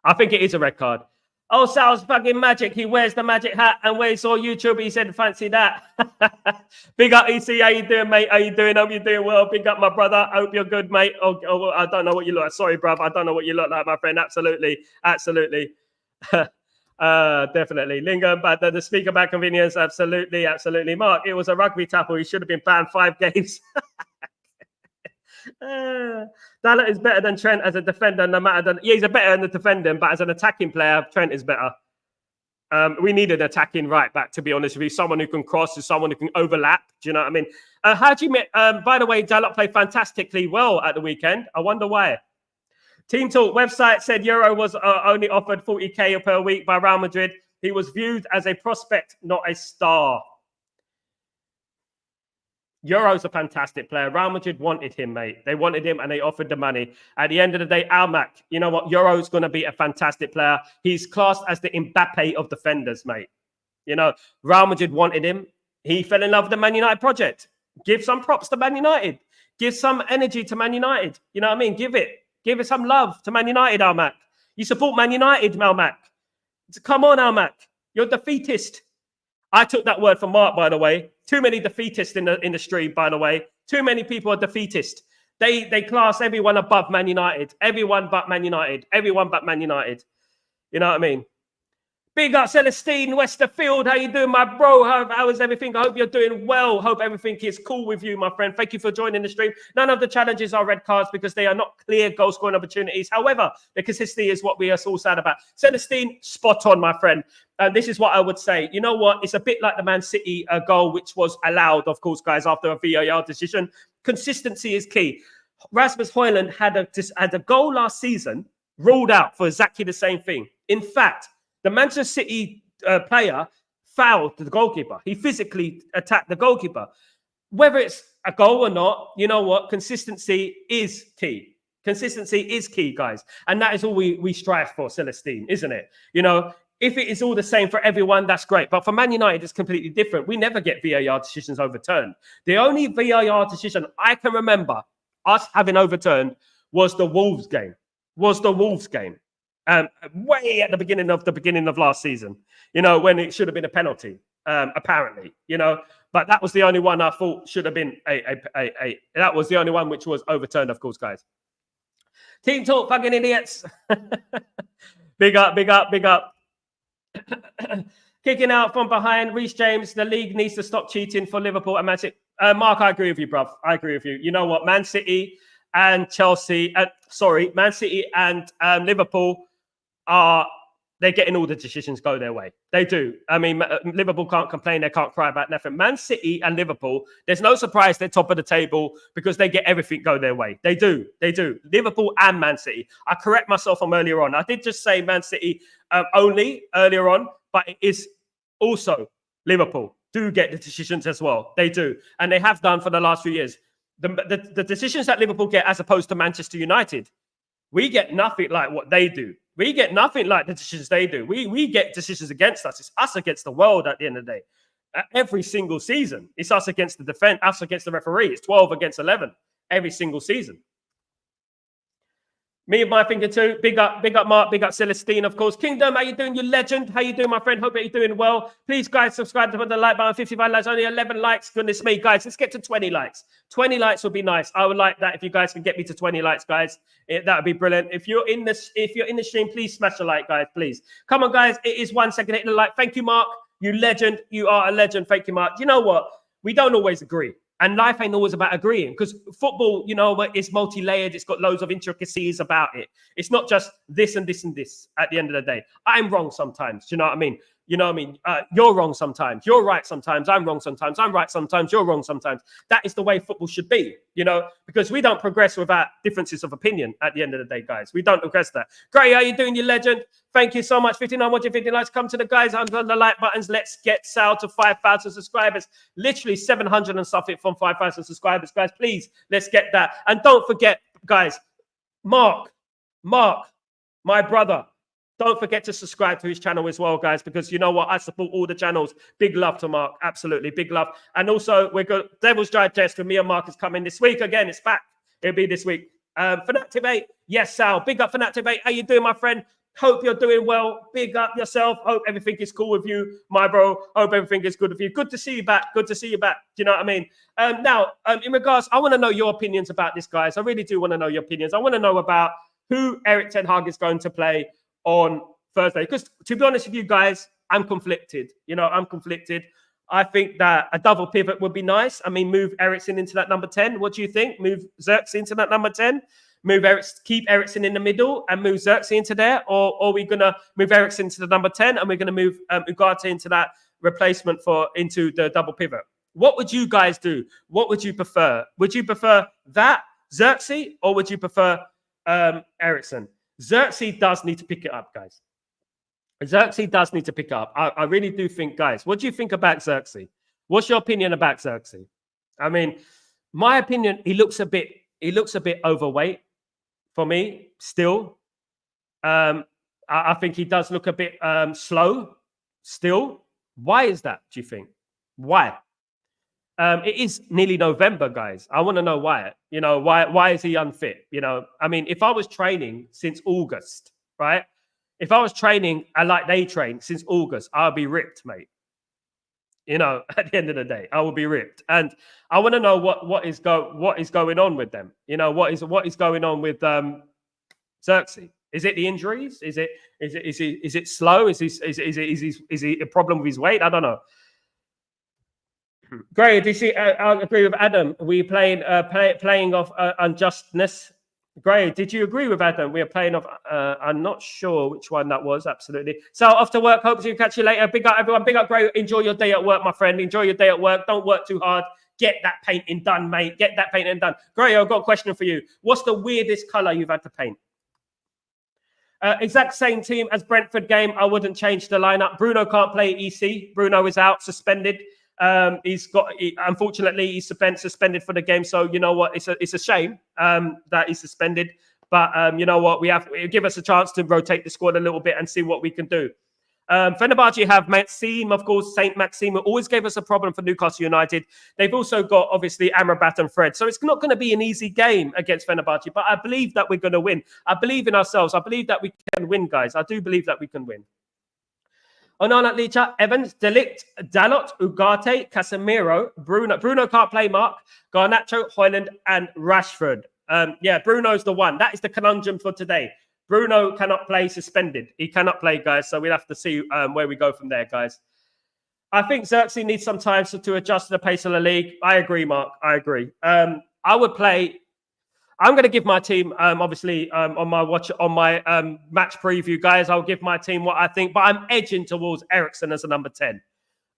I think it is a red card. Oh, Sal's fucking magic. He wears the magic hat, and when he saw YouTube, he said, fancy that. Big up, EC. How you doing, mate? How you doing? Hope you're doing well. Big up, my brother. Hope you're good, mate. Oh, I don't know what you look like. Sorry, bruv. I don't know what you look like, my friend. Absolutely. Absolutely. Definitely. Lingam, but the speaker back convenience. Absolutely. Absolutely. Mark, it was a rugby tackle. He should have been banned 5 games. Dalot is better than Trent as a defender, no matter than he's a better than the defending, but as an attacking player, Trent is better. We need an attacking right back, to be honest with you. Someone who can cross, and someone who can overlap. Do you know what I mean? How do you mean? By the way, Dalot played fantastically well at the weekend. I wonder why. Team Talk website said Euro was only offered 40k per week by Real Madrid. He was viewed as a prospect, not a star. Euro's a fantastic player. Real Madrid wanted him, mate. They wanted him and they offered the money. At the end of the day, Almac, you know what? Euro's going to be a fantastic player. He's classed as the Mbappe of defenders, mate. You know, Real Madrid wanted him. He fell in love with the Man United project. Give some props to Man United. Give some energy to Man United. You know what I mean? Give it some love to Man United, Almac. You support Man United, Almac. Come on, Almac. You're defeatist. I took that word from Mark, by the way. Too many defeatists in the stream, by the way. Too many people are defeatist. They class everyone above Man United. Everyone but Man United. Everyone but Man United. You know what I mean? Big up Celestine Westerfield. How you doing, my bro? How is everything? I hope you're doing well. Hope everything is cool with you, my friend. Thank you for joining the stream. None of the challenges are red cards because they are not clear goal scoring opportunities. However, the consistency is what we are all sad about. Celestine, spot on, my friend. This is what I would say. You know what? It's a bit like the Man City goal, which was allowed, of course, guys, after a VAR decision. Consistency is key. Rasmus Højlund had a goal last season ruled out for exactly the same thing. In fact, the Manchester City player fouled the goalkeeper. He physically attacked the goalkeeper. Whether it's a goal or not, you know what? Consistency is key. Consistency is key, guys. And that is all we strive for, Celestine, isn't it? You know, if it is all the same for everyone, that's great. But for Man United, it's completely different. We never get VAR decisions overturned. The only VAR decision I can remember us having overturned was the Wolves game. Way at the beginning of last season, you know, when it should have been a penalty, apparently, you know. But that was the only one I thought should have been that was the only one which was overturned, of course, guys. Team Talk, fucking idiots. Big up. Kicking out from behind, Reece James. The league needs to stop cheating for Liverpool and Man City. Mark, I agree with you, bruv. I agree with you. You know what? Man City and Chelsea, Man City and Liverpool they're getting all the decisions go their way. They do. I mean, Liverpool can't complain. They can't cry about nothing. Man City and Liverpool, there's no surprise they're top of the table because they get everything go their way. They do. Liverpool and Man City. I correct myself from earlier on. I did just say Man City only earlier on, but it is also Liverpool do get the decisions as well. They do. And they have done for the last few years. The decisions that Liverpool get as opposed to Manchester United, we get nothing like what they do. We get nothing like the decisions they do. We get decisions against us. It's us against the world at the end of the day. Every single season, it's us against the defense, us against the referee. It's 12 against 11 every single season. Me and my finger too. Big up Mark, big up Celestine, of course. Kingdom, how you doing, you legend? How you doing, my friend? Hope that you're doing well. Please, guys, subscribe to the like button. 55 likes, only 11 likes. Goodness me, guys, let's get to 20 likes. 20 likes would be nice. I would like that if you guys can get me to 20 likes, guys. That would be brilliant. If you're in the stream, please smash a like, guys, please. Come on, guys. It is 1 second. Hit the like. Thank you, Mark. You legend. You are a legend. Thank you, Mark. You know what? We don't always agree. And life ain't always about agreeing, because football, you know, it's multi-layered. It's got loads of intricacies about it. It's not just this and this and this at the end of the day. I'm wrong sometimes. Do you know what I mean? You know what I mean? You're wrong sometimes. You're right sometimes. I'm wrong sometimes. I'm right sometimes. You're wrong sometimes. That is the way football should be, you know, because we don't progress without differences of opinion at the end of the day, guys. We don't progress that. Great. How you doing, you legend? Thank you so much. 59 watching, 50 likes. Come to the guys under the like buttons. Let's get Sal to 5,000 subscribers. Literally 700 and something from 5,000 subscribers, guys. Please, let's get that. And don't forget, guys, Mark, my brother. Don't forget to subscribe to his channel as well, guys, because you know what? I support all the channels. Big love to Mark. Absolutely. Big love. And also, we've got Devil's Digest with me and Mark is coming this week. Again, it's back. It'll be this week. Fanactivate. Yes, Sal. Big up, Fanactivate. How you doing, my friend? Hope you're doing well. Big up yourself. Hope everything is cool with you, my bro. Hope everything is good with you. Good to see you back. Good to see you back. Do you know what I mean? Now, in regards, I want to know your opinions about this, guys. I really do want to know your opinions. I want to know about who Erik ten Hag is going to play on Thursday, because to be honest with you guys, I'm conflicted. You know, I'm conflicted. I think that a double pivot would be nice. I mean, move Eriksen into that number 10. What do you think? Move Xerxes into that number 10. Keep Eriksen in the middle and move Xerxes into there, or are we gonna move Eriksen to the number 10 and we're gonna move Ugarte into that replacement into the double pivot? What would you guys do? What would you prefer? Would you prefer that Xerxes, or would you prefer Eriksen? Xerxes does need to pick it up, guys. Xerxes does need to pick up. I really do think, guys. What do you think about Xerxes? What's your opinion about Xerxes? I mean, my opinion, he looks a bit overweight for me still. I think he does look a bit slow still. Why is that, do you think? Why? It is nearly November, guys. I want to know why. You know, why is he unfit? You know, I mean, if I was training since August, right? If I was training like they train since August, I'll be ripped, mate. You know, at the end of the day, I will be ripped. And I want to know what is going on with them. You know, what is going on with Xerxes? Is it the injuries? Is it slow? Is he a problem with his weight? I don't know. Great. Do you see? I agree with Adam. We playing off unjustness. Great. Did you agree with Adam? We are playing off. I'm not sure which one that was. Absolutely. So off to work. Hope to catch you later. Big up, everyone. Big up, Great. Enjoy your day at work, my friend. Enjoy your day at work. Don't work too hard. Get that painting done, mate. Get that painting done. Great. I've got a question for you. What's the weirdest color you've had to paint? Exact same team as Brentford game. I wouldn't change the lineup. Bruno can't play EC. Bruno is out, suspended. Unfortunately, he's suspended for the game. So you know what? It's a shame that he's suspended. But you know what? It give us a chance to rotate the squad a little bit and see what we can do. Fenerbahce have Maxime, of course. Saint Maxime, who always gave us a problem for Newcastle United. They've also got obviously Amrabat and Fred. So it's not going to be an easy game against Fenerbahce. But I believe that we're going to win. I believe in ourselves. I believe that we can win, guys. I do believe that we can win. Onana, Licha, Evans, Delict, Dalot, Ugarte, Casemiro, Bruno. Bruno can't play, Mark. Garnacho, Højlund, and Rashford. Yeah, Bruno's the one. That is the conundrum for today. Bruno cannot play, suspended. He cannot play, guys. So we'll have to see where we go from there, guys. I think Xerxes needs some time to adjust to the pace of the league. I agree, Mark. I agree. I would play. I'm going to give my team, obviously, on my match preview, guys. I'll give my team what I think, but I'm edging towards Eriksen as a number 10.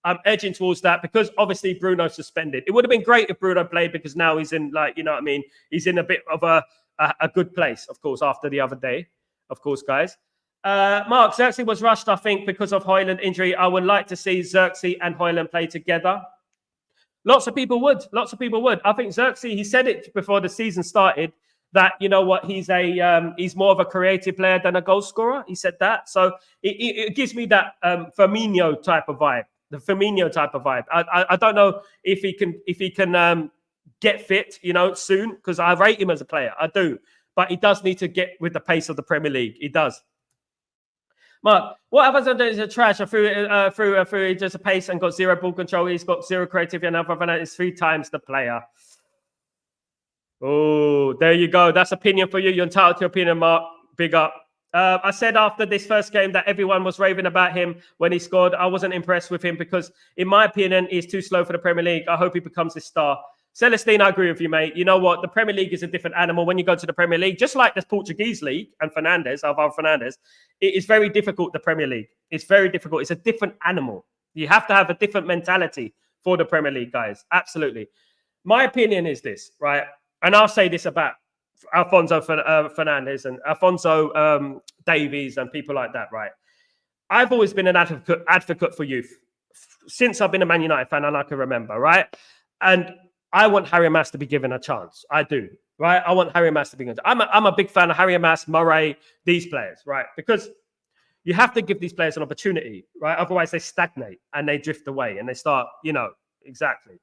I'm edging towards that because obviously Bruno's suspended. It would have been great if Bruno played because now he's in, like, you know what I mean? He's in a bit of a good place, of course, after the other day, of course, guys. Mark, Xerxes was rushed, I think, because of Højlund injury. I would like to see Xerxes and Højlund play together. Lots of people would. Lots of people would. I think Xerxes, he said it before the season started that, you know what, he's more of a creative player than a goal scorer. He said that. So it gives me that Firmino type of vibe. The Firmino type of vibe. I don't know if he can get fit, you know, soon, because I rate him as a player. I do. but he does need to get with the pace of the Premier League. He does. Mark, what happens when there's a trash through just a pace and got zero ball control? He's got zero creativity, and other than that, it's 3 times the player. Oh, there you go. That's opinion for you. You're entitled to your opinion, Mark. Big up. I said after this first game that everyone was raving about him when he scored. I wasn't impressed with him because, in my opinion, he's too slow for the Premier League. I hope he becomes a star. Celestine, I agree with you, mate. You know what? The Premier League is a different animal when you go to the Premier League, just like the Portuguese league and Alvaro Fernandes. It is very difficult, the Premier League. It's very difficult. It's a different animal. You have to have a different mentality for the Premier League, guys. Absolutely. My opinion is this, right? And I'll say this about Alfonso Fernandes and Alfonso Davies and people like that, right? I've always been an advocate for youth since I've been a Man United fan and I can remember, right? And I want Harry Mass to be given a chance. I do, right? I want Harry Mass to be given a chance. I'm a big fan of Harry Mass, Murray, these players, right? Because you have to give these players an opportunity, right? Otherwise, they stagnate and they drift away and they start, exactly.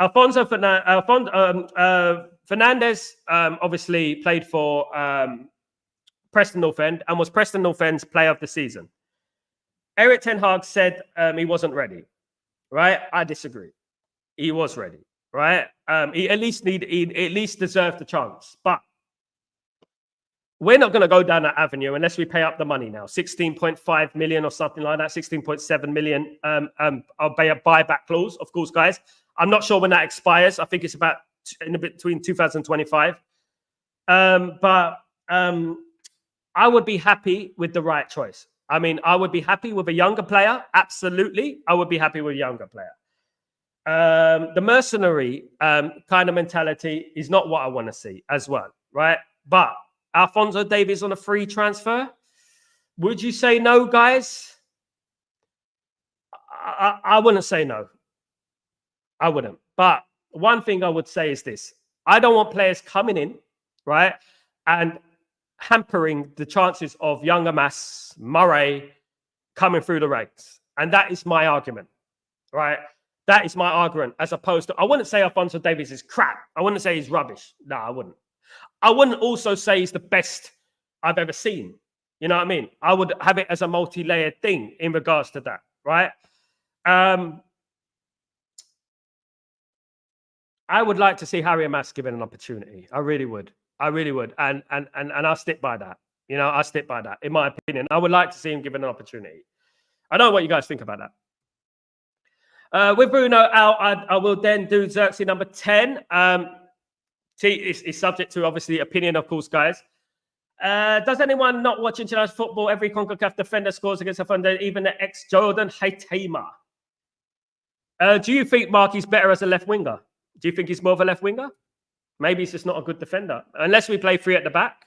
Alfonso Fernandes obviously played for Preston North End and was Preston North End's player of the season. Erik ten Hag said he wasn't ready, right? I disagree. He was ready, right? He at least deserved the chance. But we're not going to go down that avenue unless we pay up the money now. 16.5 million or something like that, 16.7 million. I'll pay a buyback clause, of course, guys. I'm not sure when that expires. I think it's about between 2025. But I would be happy with the right choice. I mean, I would be happy with a younger player. Absolutely. I would be happy with a younger player. The mercenary kind of mentality is not what I want to see as well, right? But Alfonso Davies on a free transfer, would you say no, guys? I wouldn't say no. I wouldn't. But one thing I would say is this. I don't want players coming in, right, and hampering the chances of younger Mass, Murray, coming through the ranks. And that is my argument, right? That is my argument, as opposed to, I wouldn't say Alfonso Davies is crap. I wouldn't say he's rubbish. No, I wouldn't. I wouldn't also say he's the best I've ever seen. You know what I mean? I would have it as a multi-layered thing in regards to that, right? I would like to see Harry Mass given an opportunity. I really would. I really would. And I'll stick by that. I'll stick by that. In my opinion, I would like to see him given an opportunity. I don't know what you guys think about that. With Bruno out, I will then do Xerxes number 10. It's subject to, obviously, opinion, of course, guys. Does anyone not watch international football? Every CONCACAF defender scores against a defender, even the ex-Jordan Haitema. Do you think Mark is better as a left winger? Do you think he's more of a left winger? Maybe he's just not a good defender. Unless we play 3 at the back.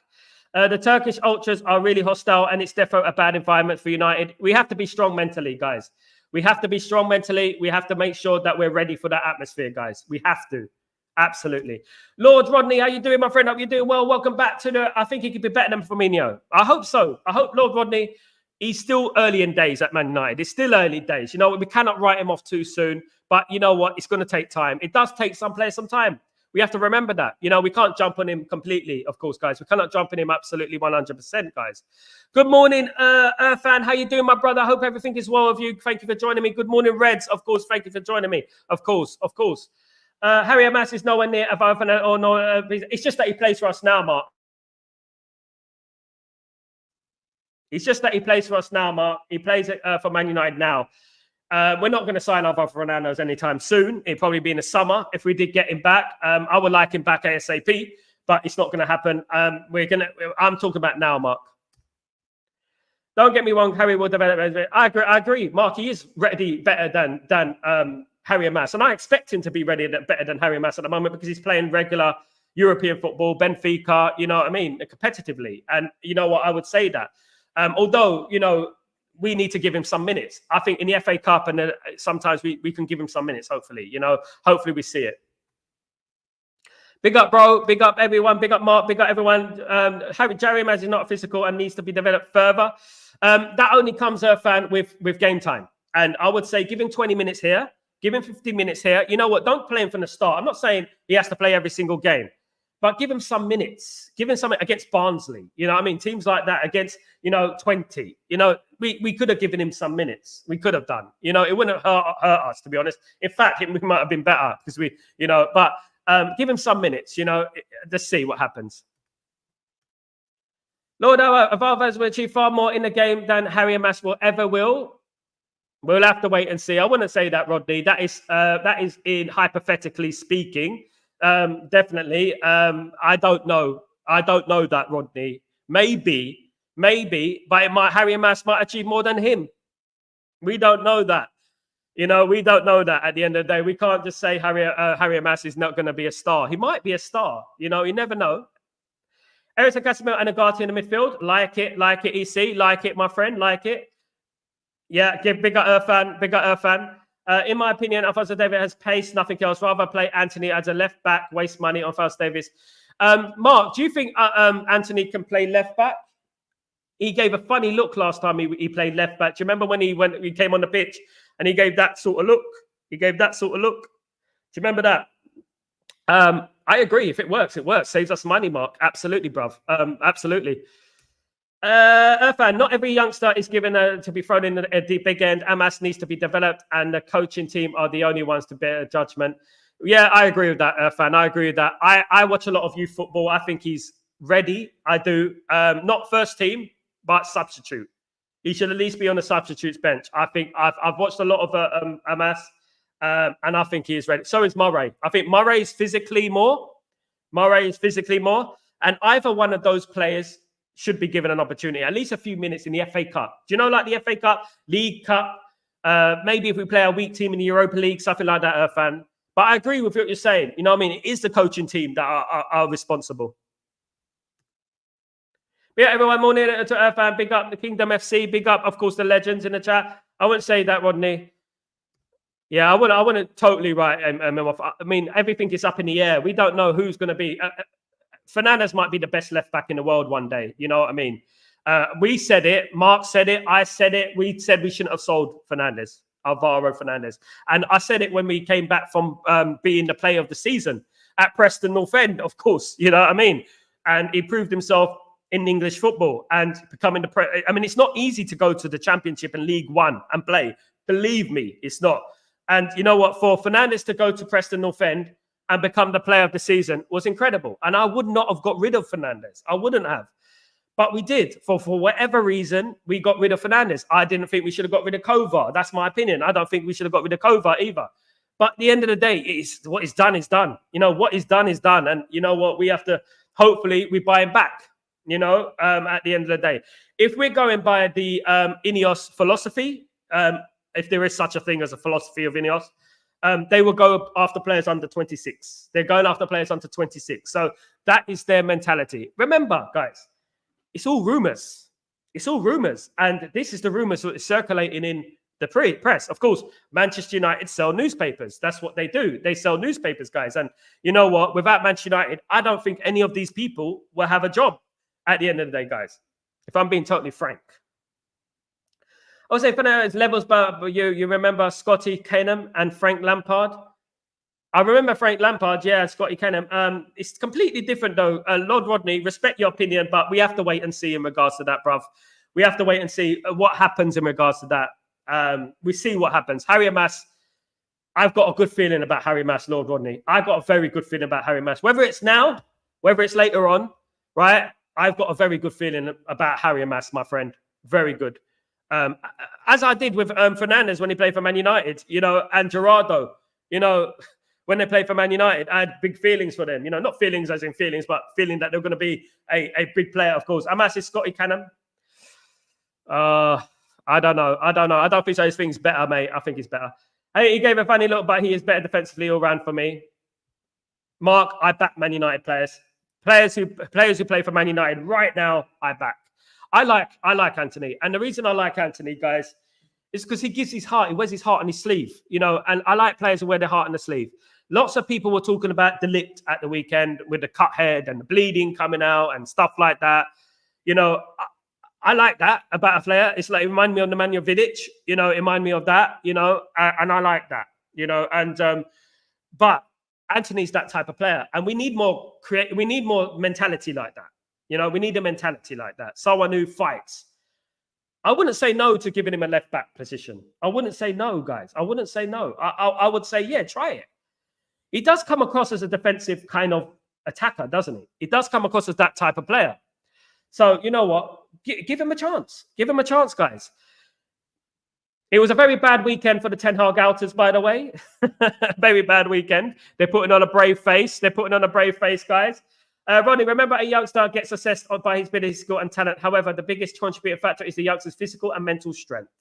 The Turkish ultras are really hostile, and it's definitely a bad environment for United. We have to be strong mentally, guys. We have to be strong mentally. We have to make sure that we're ready for that atmosphere, guys. We have to. Absolutely. Lord Rodney, how you doing, my friend? Hope you're doing well. Welcome back to I think he could be better than Firmino. I hope so. I hope Lord Rodney, he's still early in days at Man United. It's still early days. We cannot write him off too soon. But you know what? It's going to take time. It does take some players some time. We have to remember that. We can't jump on him completely, of course, guys. We cannot jump on him absolutely 100%, guys. Good morning, Irfan. How you doing, my brother? I hope everything is well with you. Thank you for joining me. Good morning, Reds. Of course, thank you for joining me. Of course. Harry Mass is nowhere near it's just that he plays for us now, Mark. It's just that he plays for us now, Mark. He plays for Man United now. We're not going to sign Alvaro Fernandes anytime soon. It'll probably be in the summer if we did get him back. I would like him back ASAP, but it's not going to happen. I'm talking about now, Mark. Don't get me wrong, Harry will develop. I agree. Mark, he is ready better than Harry Mass, and I expect him to be ready better than Harry Mass at the moment because he's playing regular European football, Benfica. You know what I mean, competitively. And you know what, I would say that. Although we need to give him some minutes. I think in the FA Cup and sometimes we can give him some minutes, hopefully. Hopefully we see it. Big up, bro. Big up, everyone. Big up, Mark. Big up, everyone. Harry Mass is not physical and needs to be developed further. That only comes, fan, with game time. And I would say give him 20 minutes here. Give him 15 minutes here. You know what? Don't play him from the start. I'm not saying he has to play every single game. but give him some minutes. Give him something against Barnsley. You know what I mean? Teams like that against, 20. We could have given him some minutes. We could have done. It wouldn't hurt us, to be honest. In fact, we might have been better because but give him some minutes. Let's see what happens. Lord Alvarez will achieve far more in the game than Harry and Mass will ever will. We'll have to wait and see. I wouldn't say that, Rodney. That is in hypothetically speaking. Definitely. I don't know. I don't know that, Rodney. Maybe, but Harry and Mass might achieve more than him. We don't know that. We don't know that at the end of the day. We can't just say Harry and Mass is not going to be a star. He might be a star. You never know. Ericsson, Casemiro, and Agati in the midfield. Like it, EC. Like it, my friend. Like it. Yeah, give big up Irfan. In my opinion, Alphonso Davies has pace, nothing else. Rather play Anthony as a left back, waste money on Alphonso Davies. Mark, do you think Anthony can play left back? He gave a funny look last time he played left back. Do you remember when he came on the pitch and he gave that sort of look? Do you remember that? I agree. If it works, it works. Saves us money, Mark. Absolutely, bruv. Absolutely. Irfan, not every youngster is given to be thrown in the big end. Amas needs to be developed, and the coaching team are the only ones to bear judgment. Yeah, I agree with that, Irfan. I agree with that. I watch a lot of youth football. I think he's ready. I do. Not first team, but substitute. He should at least be on the substitutes bench. I think I've watched a lot of Amas. And I think he is ready. So is Murray. I think Murray is physically more. And either one of those players should be given an opportunity, at least a few minutes in the FA Cup. Do you know, like the FA Cup, League Cup, maybe if we play a weak team in the Europa League, something like that, Irfan. But I agree with what you're saying. You know what I mean? It is the coaching team that are responsible. But yeah, everyone, morning to Irfan. Big up the Kingdom FC. Big up, of course, the legends in the chat. I wouldn't say that, Rodney. Yeah, I wouldn't totally write him off. I mean, everything is up in the air. We don't know who's going to be. Fernandes might be the best left back in the world one day. You know what I mean? We said it. Mark said it. I said it. We said we shouldn't have sold Fernandes, Alvaro Fernandes. And I said it when we came back from being the player of the season at Preston North End, of course. You know what I mean? And he proved himself in English football and becoming I mean, it's not easy to go to the Championship and League One and play. Believe me, it's not. And you know what? For Fernandes to go to Preston North End and become the player of the season was incredible. And I would not have got rid of Fernandes. I wouldn't have. But we did. For whatever reason, we got rid of Fernandes. I didn't think we should have got rid of Kovar. That's my opinion. I don't think we should have got rid of Kovar either. But at the end of the day, what is done is done. What is done is done. And you know what? We have to, hopefully, we buy him back, at the end of the day. If we're going by the Ineos philosophy, if there is such a thing as a philosophy of Ineos, they will go after players under 26. They're going after players under 26. So that is their mentality. Remember, guys, it's all rumors. And this is the rumors that are circulating in the press. Of course, Manchester United sell newspapers. That's what they do. They sell newspapers, guys. And you know what? Without Manchester United, I don't think any of these people will have a job at the end of the day, guys. If I'm being totally frank. I'll say Fernandes levels, but you remember Scotty Kenham and Frank Lampard? I remember Frank Lampard, yeah, Scotty Kenham. It's completely different, though. Lord Rodney, respect your opinion, but we have to wait and see in regards to that, bruv. We have to wait and see what happens in regards to that. We see what happens. Harry Mass, I've got a good feeling about Harry Mass, Lord Rodney. I've got a very good feeling about Harry Mass. Whether it's now, whether it's later on, right? I've got a very good feeling about Harry Mass, my friend. Very good. As I did with Fernandes when he played for Man United, and Gerardo, when they played for Man United, I had big feelings for them. Not feelings as in feelings, but feeling that they're going to be a big player, of course. Amas is Scotty Canham. I don't know. I don't think so. His thing's better, mate. I think he's better. Hey, he gave a funny look, but he is better defensively all round for me. Mark, I back Man United players. Players who play for Man United right now, I back. I like Anthony. And the reason I like Anthony, guys, is because he gives his heart. He wears his heart on his sleeve, and I like players who wear their heart on the sleeve. Lots of people were talking about De Ligt at the weekend with the cut head and the bleeding coming out and stuff like that. I like that about a player. It's like, it reminds me of Nemanja Vidic, it reminds me of that, and I like that, but Anthony's that type of player, and we need more we need more mentality like that. We need a mentality like that. Someone who fights. I wouldn't say no to giving him a left back position. I wouldn't say no, guys. I wouldn't say no. I would say, yeah, try it. He does come across as a defensive kind of attacker, doesn't he? He does come across as that type of player. So, you know what? Give him a chance. Give him a chance, guys. It was a very bad weekend for the Ten Hag Outers, by the way. Very bad weekend. They're putting on a brave face. They're putting on a brave face, guys. Ronnie, remember, a youngster gets assessed by his ability, skill, and talent. However, the biggest contributing factor is the youngster's physical and mental strength.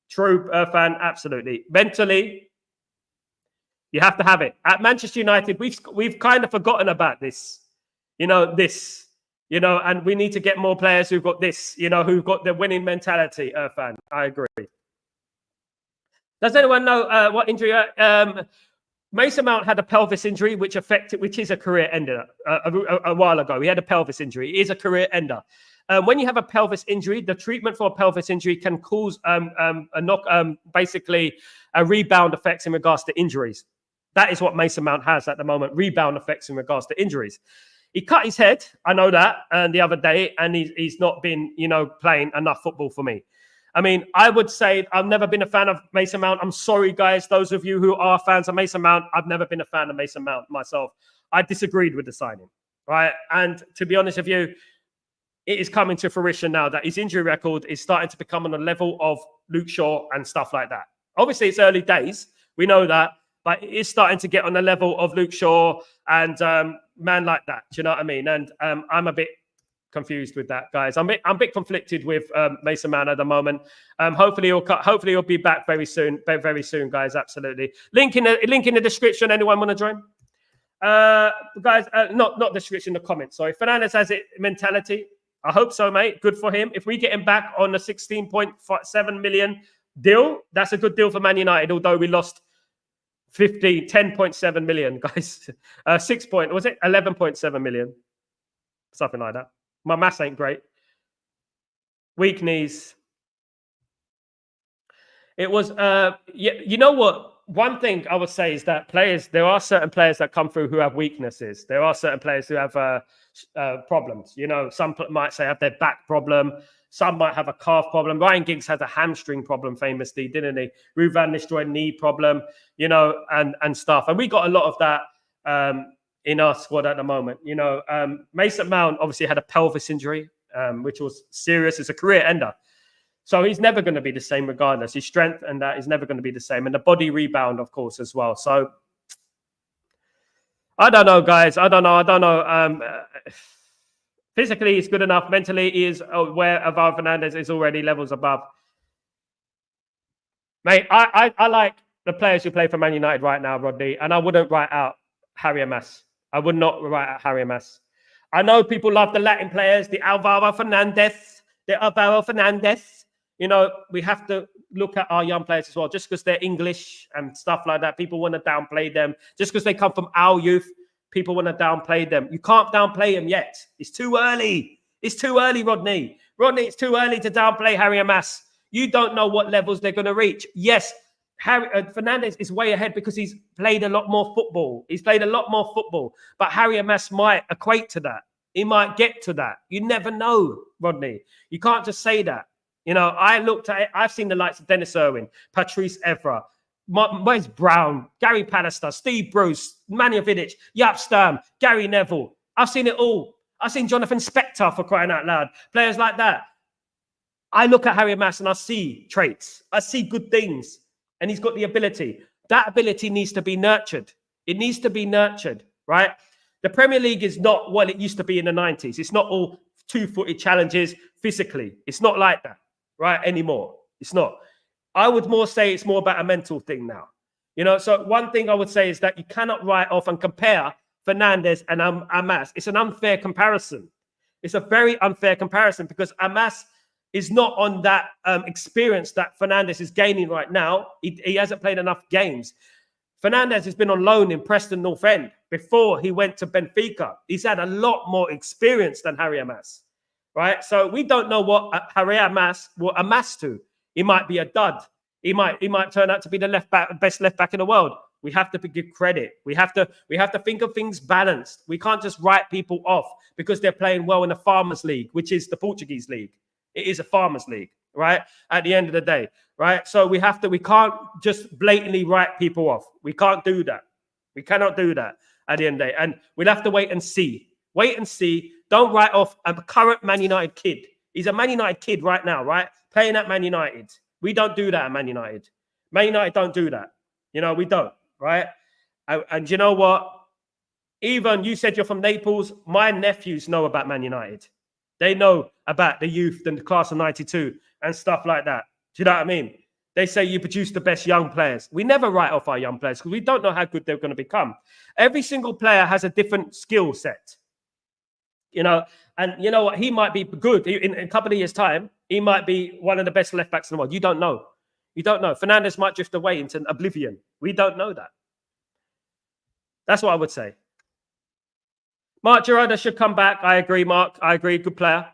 True, fan, absolutely. Mentally, you have to have it. At Manchester United, we've kind of forgotten about this. And we need to get more players who've got this, who've got the winning mentality, fan. I agree. Does anyone know what injury? Mason Mount had a pelvis injury, which is a career ender a while ago. He had a pelvis injury. It is a career ender. When you have a pelvis injury, the treatment for a pelvis injury can cause basically a rebound effects in regards to injuries. That is what Mason Mount has at the moment, rebound effects in regards to injuries. He cut his head, I know that, the other day, and he's not been, playing enough football for me. I mean, I would say I've never been a fan of Mason Mount. I'm sorry, guys, those of you who are fans of Mason Mount. I've never been a fan of Mason Mount myself. I disagreed with the signing, right? And to be honest with you, it is coming to fruition now that his injury record is starting to become on the level of Luke Shaw and stuff like that. Obviously, it's early days. We know that. But it is starting to get on the level of Luke Shaw and man like that. Do you know what I mean? And I'm a bit confused with that, guys. I'm a bit conflicted with Mason Mount at the moment. Hopefully he'll be back very soon, guys. Absolutely. Link in the description. Anyone want to join? Guys, not description, the comments. Sorry. Fernandes has it mentality. I hope so, mate. Good for him. If we get him back on a 16.7 million deal, that's a good deal for Man United. Although we lost 10.7 million, guys. 11.7 million, something like that. My maths ain't great. Weak knees. It was, you know what? One thing I would say is that there are certain players that come through who have weaknesses. There are certain players who have problems. Some might say have their back problem. Some might have a calf problem. Ryan Giggs has a hamstring problem, famously, didn't he? Ruud van Nistelrooy knee problem, and stuff. And we got a lot of that in our squad at the moment. Mason Mount obviously had a pelvis injury, which was serious. It's a career ender. So he's never going to be the same regardless. His strength and that is never going to be the same. And the body rebound, of course, as well. So I don't know, guys. I don't know. Physically, he's good enough. Mentally, he is aware of our Fernandes is already levels above. Mate, I like the players who play for Man United right now, Rodney, and I wouldn't write out Harry Hag'S. I would not write out Harry Hag'S. I know people love the Latin players, the Alvaro Fernandez. We have to look at our young players as well. Just because they're English and stuff like that, people want to downplay them. Just because they come from our youth, people want to downplay them. You can't downplay them yet. It's too early. It's too early, Rodney. It's too early to downplay Harry Hag'S. You don't know what levels they're going to reach. Yes, Fernandes is way ahead because he's played a lot more football. But Harry Hag'S might equate to that. He might get to that. You never know, Rodney. You can't just say that. I've seen the likes of Dennis Irwin, Patrice Evra, Wes Brown, Gary Pallister, Steve Bruce, Manja Vidic, Jaap Stam, Gary Neville. I've seen it all. I've seen Jonathan Spector, for crying out loud. Players like that. I look at Harry Hag'S and I see traits. I see good things. And he's got the ability. That ability needs to be nurtured. It needs to be nurtured, right? The Premier League is not what it used to be in the 90s. It's not all two-footed challenges physically. It's not like that, right, anymore. It's not. I would more say it's more about a mental thing now. So one thing I would say is that you cannot write off and compare Fernandes and Hag'S. It's an unfair comparison. It's a very unfair comparison because Hag'S is not on that experience that Fernandes is gaining right now. He hasn't played enough games. Fernandes has been on loan in Preston North End before he went to Benfica. He's had a lot more experience than Harry Hag'S, right? So we don't know what Harry Hag'S will amass to. He might be a dud. He might turn out to be the best left back in the world. We have to give credit. We have to think of things balanced. We can't just write people off because they're playing well in the Farmers League, which is the Portuguese league. It is a Farmers League, right? At the end of the day, right? So we can't just blatantly write people off. We can't do that. We cannot do that at the end of the day. And we'll have to wait and see. Wait and see. Don't write off a current Man United kid. He's a Man United kid right now, right? Playing at Man United. We don't do that at Man United. Man United don't do that. You know, we don't, right? And you know what? Even you said you're from Naples. My nephews know about Man United. They know about the youth and the class of 92 and stuff like that. Do you know what I mean? They say you produce the best young players. We never write off our young players because we don't know how good they're going to become. Every single player has a different skill set. You know, and you know what? He might be good in a couple of years' time. He might be one of the best left backs in the world. You don't know. You don't know. Fernandes might drift away into oblivion. We don't know that. That's what I would say. Mark Girardi should come back. I agree, Mark. I agree. Good player.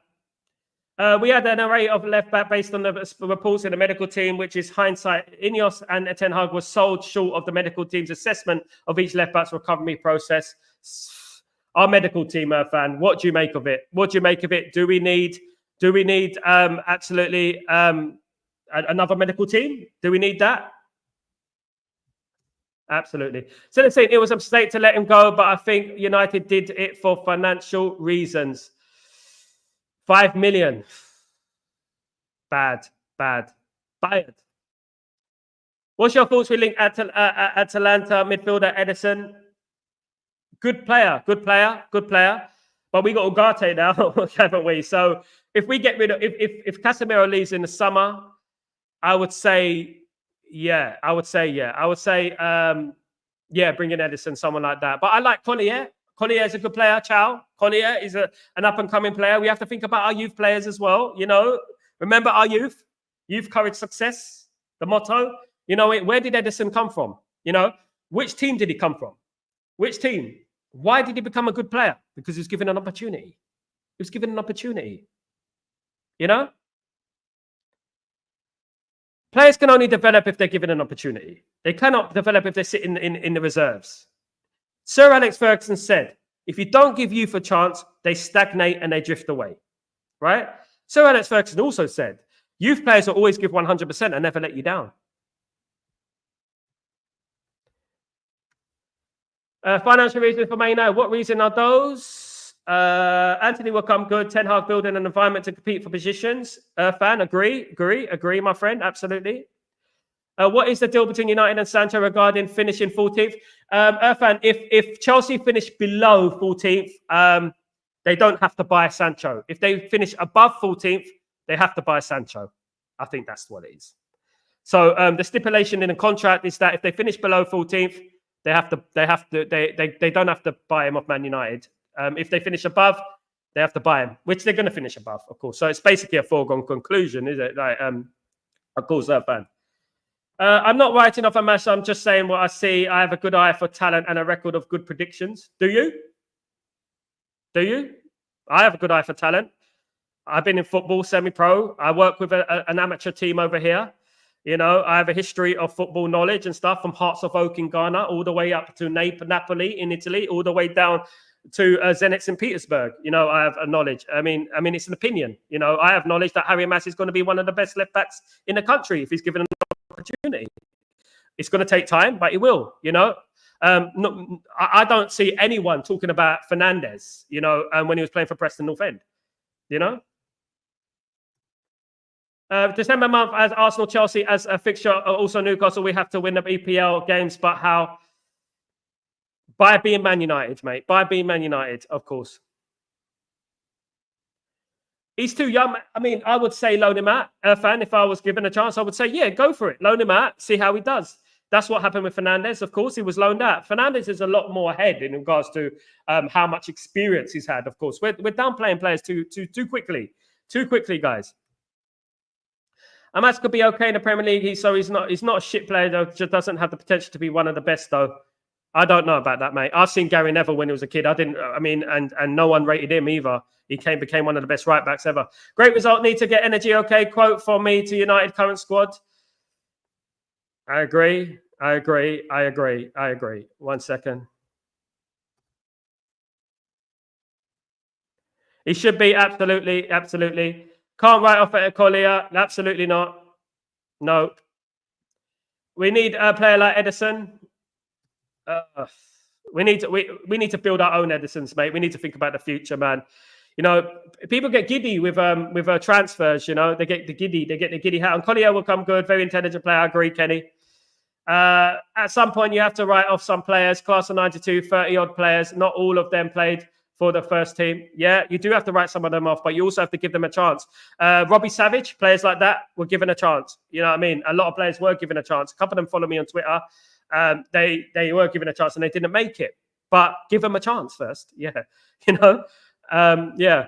We had an array of left back based on the reports in the medical team, which is hindsight. Ineos and Ten Hag was sold short of the medical team's assessment of each left back's recovery process. Our medical team, fan, what do you make of it? What do you make of it? Do we need absolutely another medical team? Do we need that? Absolutely. So they're saying it was a mistake to let him go, but I think United did it for financial reasons. 5 million. Bad. What's your thoughts with Atalanta midfielder Edison? Good player. But we got Ugarte now, haven't we? So if we get rid of if Casemiro leaves in the summer, I would say yeah. Bring in Edison, someone like that. But I like Collier. Collier is a good player. Collier is an up-and-coming player. We have to think about our youth players as well. You know, remember our youth, courage, success, the motto. You know, where did Edison come from? You know, which team did he come from? Which team? Why did he become a good player? Because he was given an opportunity. You know? Players can only develop if they're given an opportunity. They cannot develop if they sit in the reserves. Sir Alex Ferguson said, if you don't give youth a chance, they stagnate and they drift away. Right? Sir Alex Ferguson also said, youth players will always give 100% and never let you down. Financial reasons for Man United. What reason are those? Anthony will come good. Ten Hag building an environment to compete for positions. Fan, agree, my friend. Absolutely. What is the deal between United and Sancho regarding finishing 14th? Irfan, if Chelsea finish below 14th, they don't have to buy Sancho. If they finish above 14th, they have to buy Sancho. I think that's what it is. So the stipulation in the contract is that if they finish below 14th, they don't have to buy him off Man United. If they finish above, they have to buy him, which they're going to finish above, of course. So it's basically a foregone conclusion, is it? Like, of course, fan. I'm not writing off a match. I'm just saying what I see. I have a good eye for talent and a record of good predictions. Do you? I have a good eye for talent. I've been in football, semi-pro. I work with an amateur team over here. You know, I have a history of football knowledge and stuff from Hearts of Oak in Ghana all the way up to Napoli in Italy, all the way down to Zenit St. Petersburg. You know, I have a knowledge. I mean, it's an opinion. You know, I have knowledge that Harry Mass is going to be one of the best left backs in the country if he's given an opportunity. It's going to take time, but it will. You know, I don't see anyone talking about Fernandes. You know, when he was playing for Preston North End. You know. December month as Arsenal, Chelsea as a fixture, also Newcastle. We have to win the EPL games, but how? By being Man United, mate. By being Man United, of course. He's too young. I mean, I would say loan him out. Fan, if I was given a chance, I would say, yeah, go for it. Loan him out. See how he does. That's what happened with Fernandes. Of course, he was loaned out. Fernandes is a lot more ahead in regards to how much experience he's had. Of course, we're downplaying players too quickly. Too quickly, guys. Amas could be okay in the Premier League. He's not a shit player, though. Just doesn't have the potential to be one of the best, though. I don't know about that, mate. I've seen Gary Neville when he was a kid. And no one rated him either. He became one of the best right backs ever. Great result. Need to get energy. Okay. Quote from me to United current squad. I agree. I agree. I agree. I agree. 1 second. He should be absolutely, absolutely. Can't write off at Collier. Absolutely not. No. We need a player like Edison. Uh, we need to build our own Edisons, mate. We need to think about the future, man. You know, people get giddy with transfers. You know, they get the giddy hat. And Collier will come good, very intelligent player. I agree, Kenny. At some point, you have to write off some players. Class of 92, 30 odd players. Not all of them played for the first team. Yeah, you do have to write some of them off, but you also have to give them a chance. Robbie Savage, players like that were given a chance. You know what I mean? A lot of players were given a chance. A couple of them follow me on Twitter. They were given a chance and they didn't make it. But give them a chance first. Yeah, you know? Yeah.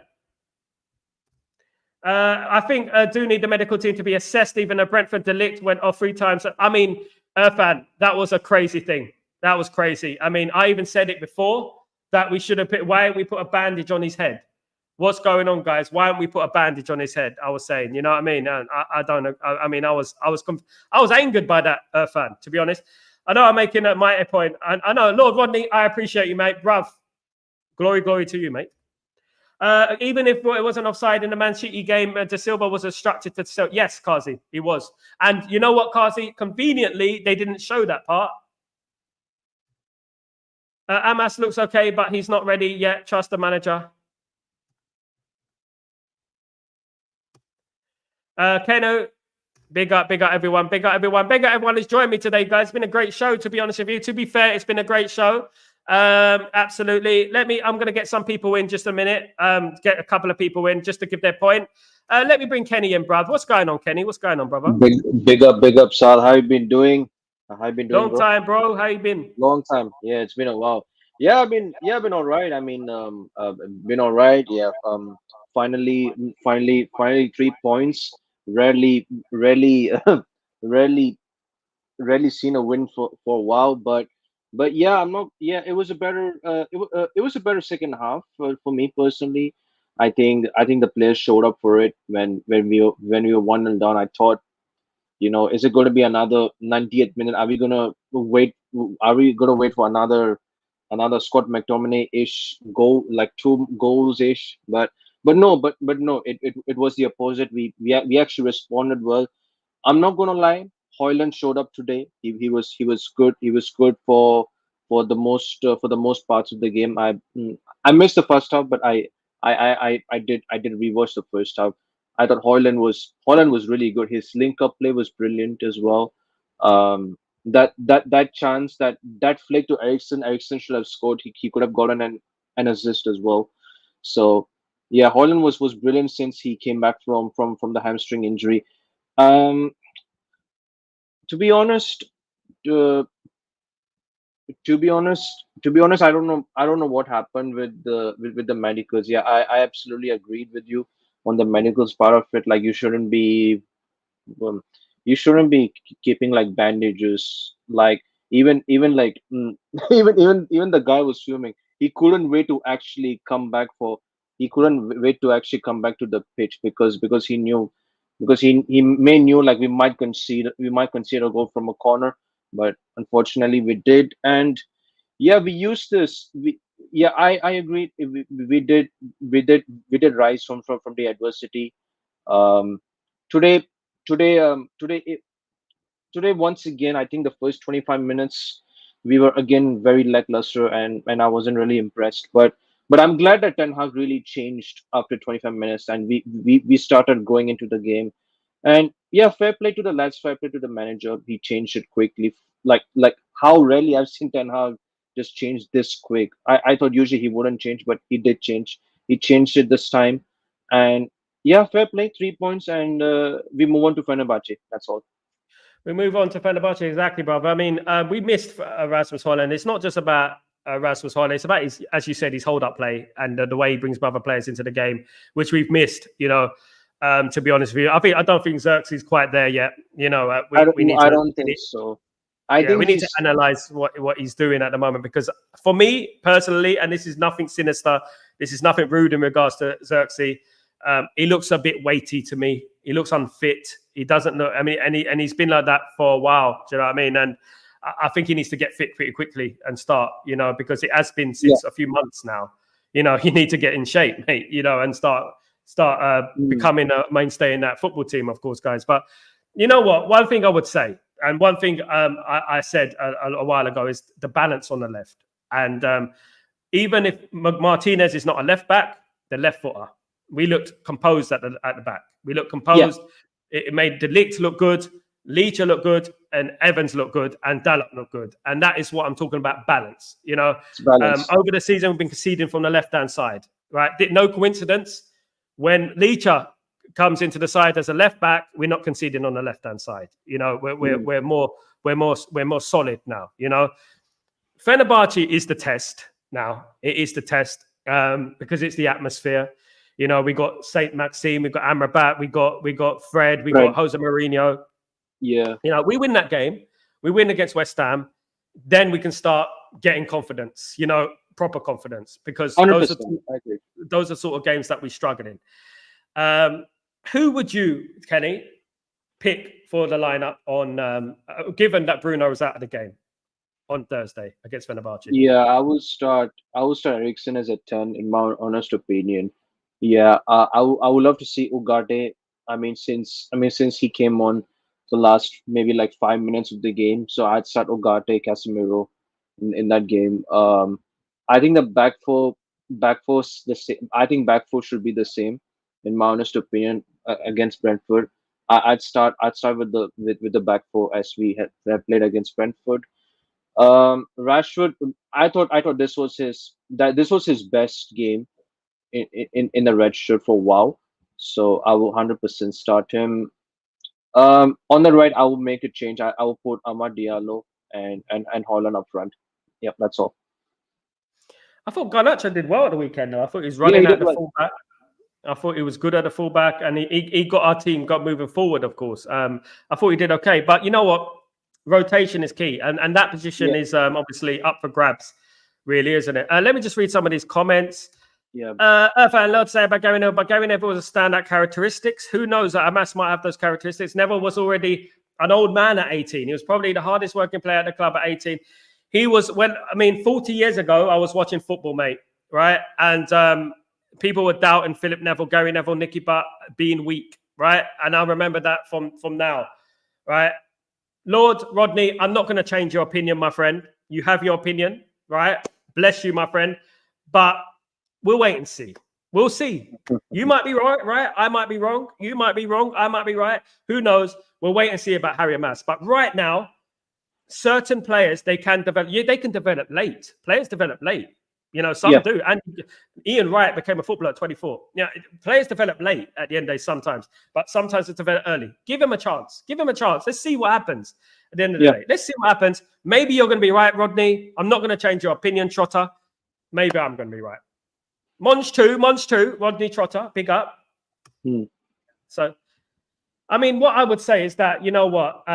I think do need the medical team to be assessed. Even a Brentford delict went off 3 times. I mean, Irfan, that was a crazy thing. That was crazy. I mean, I even said it before that we should have put. Why don't we put a bandage on his head? What's going on, guys? Why don't we put a bandage on his head? I was saying, you know what I mean? And I don't know. I mean, I was angered by that, Irfan. To be honest, I know I'm making a mighty point. I know, Lord Rodney, I appreciate you, mate, bruv. Glory to you, mate. Even if it wasn't offside in the Man City game, De Silva was instructed to sell. Yes, Kazi, he was. And you know what, Kazi? Conveniently, they didn't show that part. Amas looks okay, but he's not ready yet. Trust the manager. Keno, big up everyone. Big up everyone who's joined me today, guys. It's been a great show, to be honest with you. To be fair, it's been a great show. Absolutely. I'm going to get some people in just a minute. Get a couple of people in just to give their point. Let me bring Kenny in, bruv. What's going on, Kenny? What's going on, brother? Big up, Sal. How you been doing? How you been doing, Long time, bro. How you been? Long time. Yeah, it's been a while. I've been all right. I mean, been all right. Yeah. Finally, 3 points. Rarely, rarely, rarely seen a win for a while. But yeah, I'm not. Yeah, it was a better. It was a better second half for me personally. I think the players showed up for it when we were 1-0 down. I thought, is it going to be another 90th minute? Are we going to wait? Are we going to wait for another Scott McTominay ish goal, like 2 goals ish? But no. It was the opposite. We actually responded well. I'm not gonna lie. Hoyland showed up today. He was good. He was good for the most parts of the game. I missed the first half, but I did rewatch the first half. I thought Hoyland was really good. His link up play was brilliant as well. That chance, that flick to Ericsson should have scored. He could have gotten an assist as well. So yeah, Hoyland was brilliant since he came back from the hamstring injury. Um, to be honest, uh, to be honest, I don't know what happened with the medicals. Yeah, I absolutely agreed with you on the medicals part of it. Like um, you shouldn't be keeping like bandages. Like even like even the guy was swimming. He couldn't wait to actually come back for. He couldn't wait to actually come back to the pitch because he knew he may knew like we might concede a goal from a corner, but unfortunately we did. And yeah, we used this. I agree. We did rise from the adversity. Um, today today today Today once again, I think the first 25 minutes we were again very lackluster, and I wasn't really impressed. But I'm glad that Ten Hag really changed after 25 minutes, and we started going into the game. And yeah, fair play to the lads, fair play to the manager. He changed it quickly. Like how rarely I've seen Ten Hag just change this quick. I thought usually he wouldn't change, but he did change. He changed it this time. And yeah, fair play, 3 points, and we move on to Fenerbahce. That's all. We move on to Fenerbahce, exactly, brother. I mean, we missed Rasmus Holland. It's not just about Rasmus Holland. It's about his, as you said, his hold-up play and the way he brings other players into the game, which we've missed. You know, to be honest with you, I don't think Xerxes quite there yet. You know, we need I to. don't think so. I Yeah, think we need to he's analyze what he's doing at the moment, because for me personally, and this is nothing sinister, this is nothing rude in regards to Xerxes. He looks a bit weighty to me. He looks unfit. He doesn't look. I mean, and he's been like that for a while. Do you know what I mean? And I think he needs to get fit pretty quickly and start, because it has been since a few months now. You need to get in shape, mate, and start becoming a mainstay in that football team, of course, guys. But you know what? One thing I would say, and one thing I said a while ago, is the balance on the left. And even if Martinez is not a left back, the left footer, we looked composed at the back. We looked composed. Yeah. It made De Ligt look good, Leach look good, and Evans look good, and Dalot look good. And that is what I'm talking about, balance. Balance. Over the season, we've been conceding from the left-hand side, right? No coincidence. When Leach comes into the side as a left back, we're not conceding on the left-hand side. We're more solid now. Fenerbahce is the test now. It is the test because it's the atmosphere. We got Saint Maxime, we've got Amrabat, we got Fred, we got Jose Mourinho. Yeah. We win that game. We win against West Ham. Then we can start getting confidence, proper confidence, because those are sort of games that we struggle in. Who would you, Kenny, pick for the lineup on, given that Bruno was out of the game on Thursday against Fenerbahce? Yeah, I will start Eriksen as a 10, in my honest opinion. Yeah, I would love to see Ugarte. Since he came on the last maybe like 5 minutes of the game, so I'd start Ugarte, Casemiro in that game. I think the back four the same. I think back four should be the same, in my honest opinion, against Brentford. I'd start with the back four as we have played against Brentford. Rashford, I thought this was his best game in the red shirt for a while, so I will 100% start him. On the right, I will make a change. I will put Amad Diallo and Haaland up front. Yep, that's all. I thought Garnacho did well at the weekend, though. I thought he was running at the fullback. I thought he was good at the fullback, and he got our team moving forward, of course. I thought he did okay. But you know what? Rotation is key. And that position is obviously up for grabs, really, isn't it? Let me just read some of these comments. Yeah. Irfan, a lot to say about Gary Neville, but Gary Neville was a standout characteristics. Who knows that Hamas might have those characteristics? Neville was already an old man at 18. He was probably the hardest working player at the club at 18. He was 40 years ago, I was watching football, mate, right? And people were doubting Philip Neville, Gary Neville, Nicky Butt being weak, right? And I remember that from now, right? Lord Rodney, I'm not going to change your opinion, my friend. You have your opinion, right? Bless you, my friend. But we'll wait and see. We'll see. You might be right? I might be wrong. You might be wrong. I might be right. Who knows? We'll wait and see about Harry Hamas. But right now, certain players, they can develop. Yeah, they can develop late. Players develop late. Some do. And Ian Wright became a footballer at 24. Players develop late at the end of the day sometimes, but sometimes it's develop early. Give him a chance. Let's see what happens at the end of the day. Let's see what happens. Maybe you're going to be right, Rodney. I'm not going to change your opinion, Trotter. Maybe I'm going to be right. Monch 2, Rodney Trotter, big up. So, what I would say is that, you know what?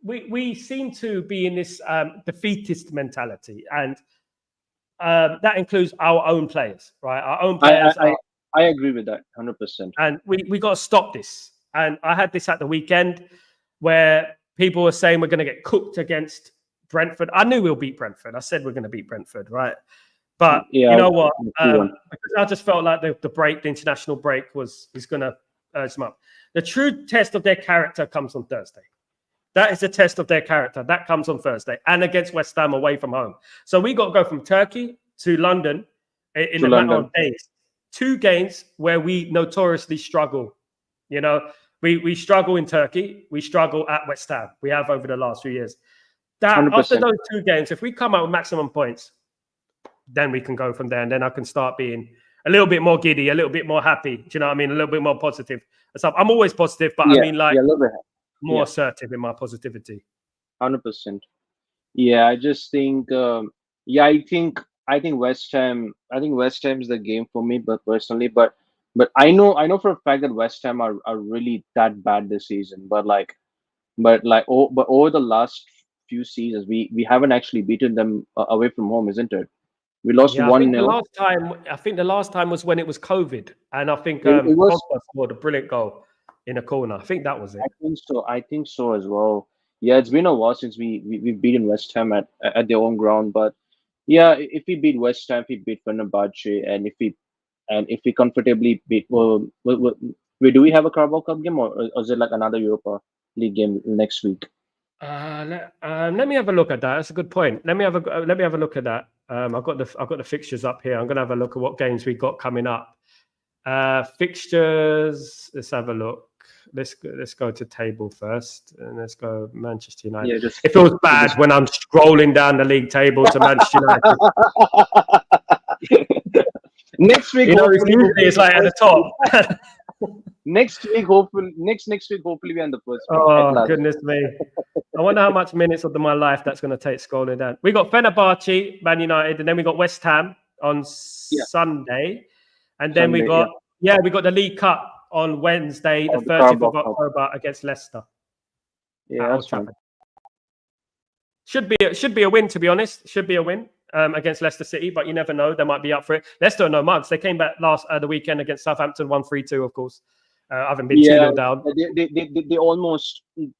We seem to be in this defeatist mentality, and that includes our own players, right? Our own players. I agree with that 100%. And we got to stop this. And I had this at the weekend where people were saying we're going to get cooked against Brentford. I knew we'll beat Brentford. I said we're going to beat Brentford, right? But you know what? Because I just felt like the international break is going to urge them up. The true test of their character comes on Thursday. That is the test of their character. That comes on Thursday and against West Ham away from home. So we got to go from Turkey to London in a matter of days. 2 games where we notoriously struggle. We struggle in Turkey. We struggle at West Ham. We have over the last few years. After those 2 games, if we come out with maximum points, then we can go from there. And then I can start being a little bit more giddy, a little bit more happy. Do you know what I mean? A little bit more positive. I'm always positive, but more assertive in my positivity. 100%. Yeah, I just think. I think West Ham. I think West Ham is the game for me, but personally, but I know for a fact that West Ham are really that bad this season. But over the last few seasons, we haven't actually beaten them away from home, isn't it? We lost 1-0. I think the last time was when it was COVID, and I think Pogba scored a brilliant goal in a corner. I think that was it. I think so as well. Yeah, it's been a while since we've beaten West Ham at their own ground, but yeah, if we beat West Ham, if we beat Fenerbahce, and if we comfortably beat, do we have a Carabao Cup game, or is it like another Europa League game next week? Let me have a look at that. That's a good point. Let me have a look at that. I've got the fixtures up here. I'm going to have a look at what games we got coming up. Fixtures. Let's have a look. Let's go to table first, and let's go Manchester United. Yeah, just It feels bad when I'm scrolling down the league table to Manchester United. Next week, usually it's like at the top. Next week, hopefully, next week, hopefully, we're in the first. Oh goodness me! I wonder how much minutes of my life that's going to take scrolling down. We got Fenerbahce, Man United, and then we got West Ham on Sunday, and then we got we got the League Cup on Wednesday, the 30th of October against Leicester. Yeah, that's fine. Should be a win, to be honest. Should be a win against Leicester City, but you never know. They might be up for it. Leicester are no mugs. They came back the weekend against Southampton, 1-3-2, of course. I haven't been 2-0 down.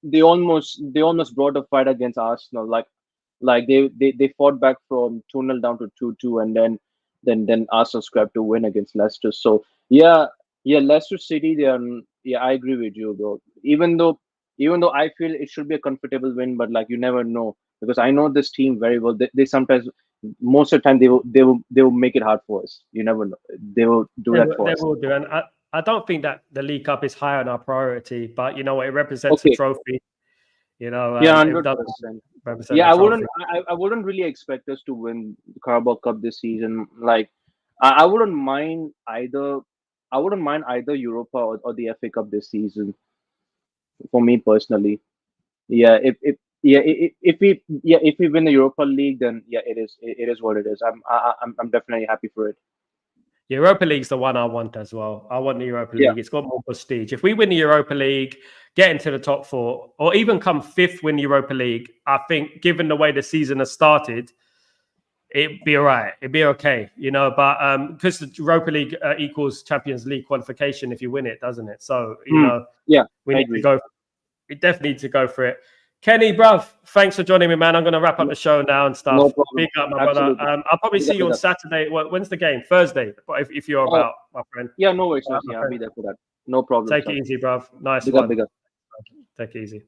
They almost brought a fight against Arsenal. Like they fought back from 2-0 down to 2-2, and then Arsenal scrapped to win against Leicester. So yeah, Leicester City. I agree with you, bro. Even though I feel it should be a comfortable win, but like you never know, because I know this team very well. They sometimes, most of the time, they will make it hard for us. You never know. They will do that for us. They will do, and I don't think that the League Cup is high on our priority, but you know what? It represents a trophy. You know, 100%. Yeah, I wouldn't really expect us to win the Carabao Cup this season. Like, I wouldn't mind either. I wouldn't mind either Europa or the FA Cup this season. For me personally, if we win the Europa League, then it is what it is. I'm definitely happy for it. Europa League's the one I want as well. I want the Europa League. It's got more prestige. If we win the Europa League, get into the top 4, or even come 5th, win the Europa League, I think, given the way the season has started, it'd be all right. It'd be okay, you know. But because the Europa League equals Champions League qualification if you win it, doesn't it? So you know, we need to go. We definitely need to go for it. Kenny, bruv, thanks for joining me, man. I'm going to wrap up the show now and stuff. No problem. Big up, my brother. I'll probably see you on Saturday. When's the game? Thursday, if you're about, my friend. Yeah, no worries. I'll be there for that. No problem. Take it easy, bruv. Nice big one. Big up. Take it easy.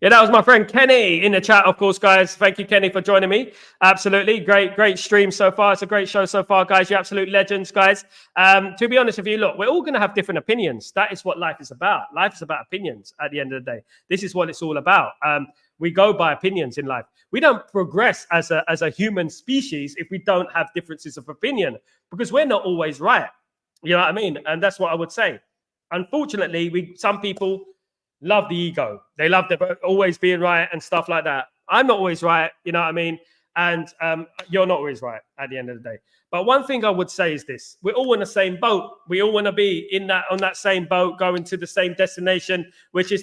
Yeah, that was my friend Kenny in the chat, of course, guys. Thank you, Kenny, for joining me. Absolutely. Great stream so far. It's a great show so far, guys. You're absolute legends, guys. To be honest with you, look, we're all going to have different opinions. That is what life is about. Life is about opinions at the end of the day. This is what it's all about. We go by opinions in life. We don't progress as a human species if we don't have differences of opinion, because we're not always right. You know what I mean? And that's what I would say. Unfortunately, some people love the ego. They love always being right and stuff like that. I'm not always right, you know what I mean? And you're not always right at the end of the day. But one thing I would say is this: we're all in the same boat. We all want to be on that same boat, going to the same destination, which is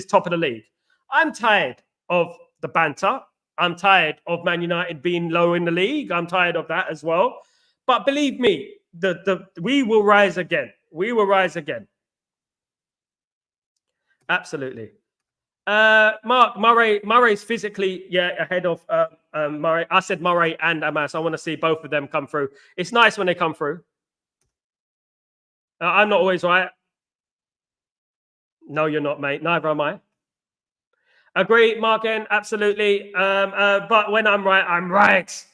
top of the league. I'm tired of the banter. I'm tired of Man United being low in the league. I'm tired of that as well. But believe me, we will rise again. We will rise again. Absolutely. Mark, Murray's physically, ahead of Murray. I said Murray and Amas. I want to see both of them come through. It's nice when they come through. I'm not always right. No, you're not, mate. Neither am I. Agree, Mark N. Absolutely. But when I'm right, I'm right.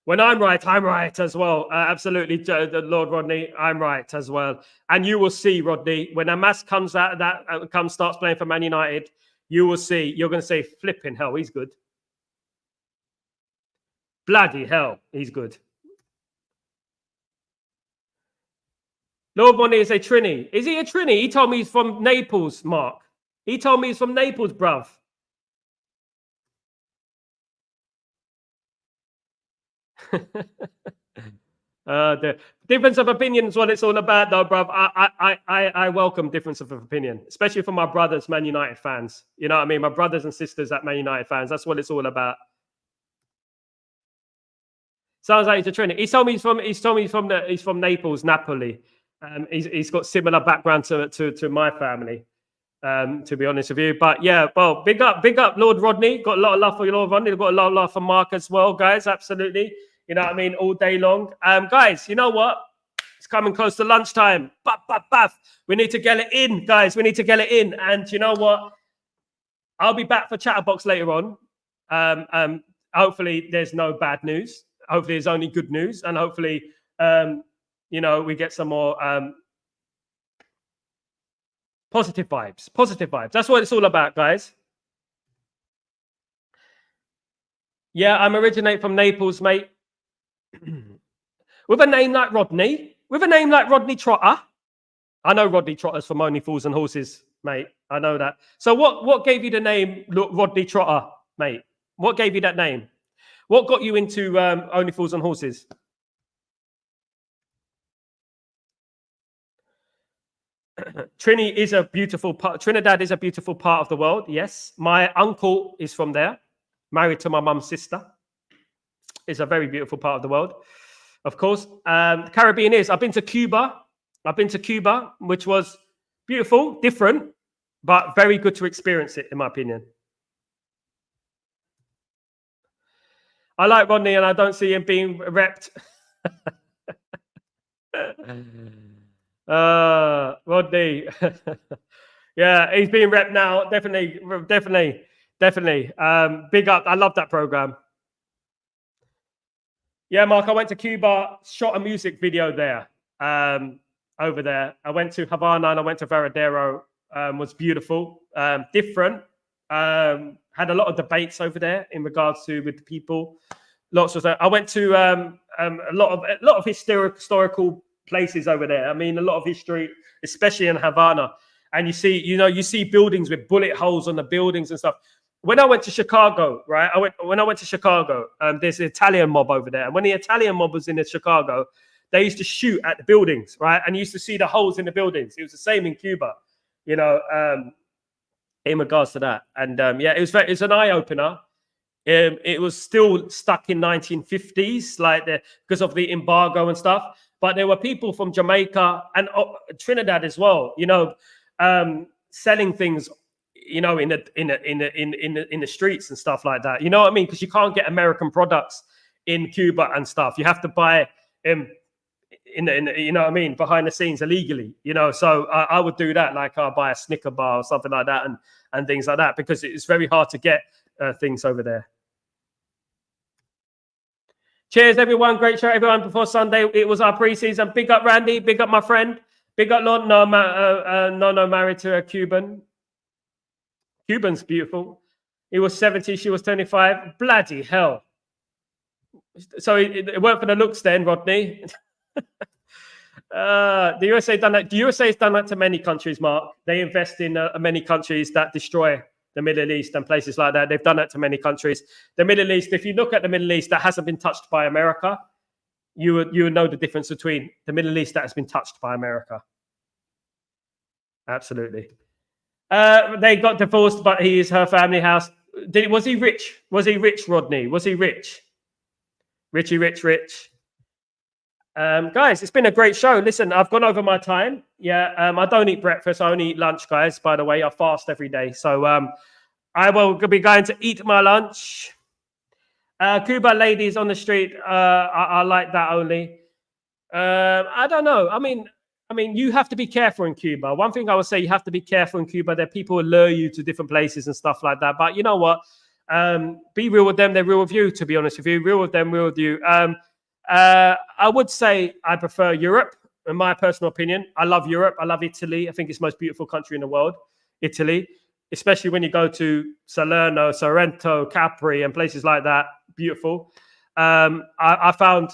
When I'm right as well. Absolutely, Lord Rodney, I'm right as well. And you will see, Rodney, when Amas comes out of that, starts playing for Man United, you will see. You're going to say, flipping hell, he's good. Bloody hell, he's good. Lord Rodney is a Trini. Is he a Trini? He told me he's from Naples, Mark. He told me he's from Naples, bruv. The difference of opinion is what it's all about, though, bruv. I welcome difference of opinion, especially for my brothers, Man United fans. You know what I mean? My brothers and sisters at Man United fans. That's what it's all about. Sounds like he's a Trinity. He's told me he's from Naples, Napoli. He's got similar background to my family. to be honest with you. But yeah, well, big up, Lord Rodney. Got a lot of love for you, Lord Rodney. Got a lot of love for Mark as well, guys. Absolutely. You know what I mean? All day long. Guys, you know what? It's coming close to lunchtime. Buff. We need to get it in, guys. We need to get it in. And you know what? I'll be back for Chatterbox later on. Hopefully, there's no bad news. Hopefully, there's only good news. And hopefully, you know, we get some more positive vibes. Positive vibes. That's what it's all about, guys. Yeah, I'm originate from Naples, mate. With a name like Rodney. With a name like Rodney Trotter. I know Rodney Trotter's from Only Fools and Horses, mate. I know that. So what gave you the name Rodney Trotter, mate? What gave you that name? What got you into Only Fools and Horses? Trinidad is a beautiful part of the world. Yes, my uncle is from there, married to my mum's sister. It's a very beautiful part of the world, of course. The Caribbean is. I've been to Cuba, which was beautiful, different, but very good to experience it, in my opinion. I like Rodney, and I don't see him being repped. Rodney. Yeah, he's being repped now. Definitely. Big up. I love that program. Yeah, Mark, I went to Cuba, shot a music video there, over there. I went to Havana and I went to Varadero. Was beautiful, different. Had a lot of debates over there in regards to with the people. Lots of that. I went to a lot of historical places over there. I mean, a lot of history, especially in Havana. And you see buildings with bullet holes on the buildings and stuff. When I went to Chicago, right? When I went to Chicago, there's an Italian mob over there. And when the Italian mob was in Chicago, they used to shoot at the buildings, right? And you used to see the holes in the buildings. It was the same in Cuba, you know, in regards to that. And yeah, it's an eye opener. It was still stuck in 1950s, because of the embargo and stuff. But there were people from Jamaica and Trinidad as well, you know, selling things, you know, in the streets and stuff like that. You know what I mean? Because you can't get American products in Cuba and stuff. You have to buy in you know what I mean, behind the scenes illegally. You know, so I would do that. Like I'll buy a Snicker bar or something like that, and things like that, because it's very hard to get things over there. Cheers, everyone. Great show, everyone. Before Sunday, it was our preseason. Big up, Randy. Big up, my friend. Big up, Lord. No, married to a Cuban. Cuban's beautiful. He was 70. She was 25. Bloody hell. So it worked for the looks then, Rodney. The USA done that. The USA has done that to many countries, Mark. They invest in many countries that destroy the Middle East and places like that. They've done that to many countries. The Middle East, if you look at the Middle East that hasn't been touched by America, you would know the difference between the Middle East that has been touched by America. Absolutely. They got divorced, but he is her family house. Was he rich? Was he rich, Rodney? Was he rich? Rich. Guys, it's been a great show. Listen, I've gone over my time. Yeah, I don't eat breakfast. I only eat lunch, guys. By the way, I fast every day. So I will be going to eat my lunch. Cuba ladies on the street. I like that only. I don't know. I mean, you have to be careful in Cuba. One thing I would say, you have to be careful in Cuba. There are people who lure you to different places and stuff like that. But you know what? Be real with them. They're real with you, to be honest with you. Real with them, real with you. I would say I prefer Europe, in my personal opinion. I love Europe. I love Italy. I think it's the most beautiful country in the world, Italy, especially when you go to Salerno, Sorrento, Capri, and places like that. Beautiful. I found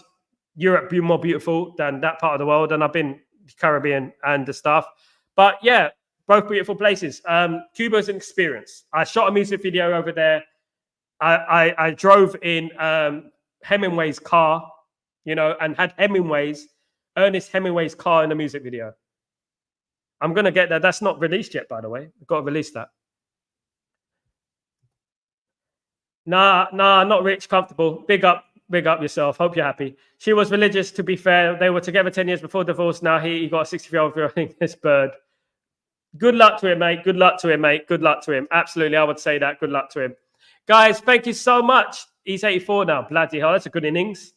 Europe more beautiful than that part of the world, and I've been Caribbean and the stuff. But yeah, both beautiful places. Cuba is an experience. I shot a music video over there. I drove in Hemingway's car, you know, and had Ernest Hemingway's car in the music video. I'm going to get that. That's not released yet, by the way. I've got to release that. Nah, not rich, comfortable. Big up yourself. Hope you're happy. She was religious, to be fair. They were together 10 years before divorce. Now he got a 60-year-old girl, this bird. Good luck to him, mate. Good luck to him, mate. Good luck to him. Absolutely, I would say that. Good luck to him. Guys, thank you so much. He's 84 now. Bloody hell, that's a good innings.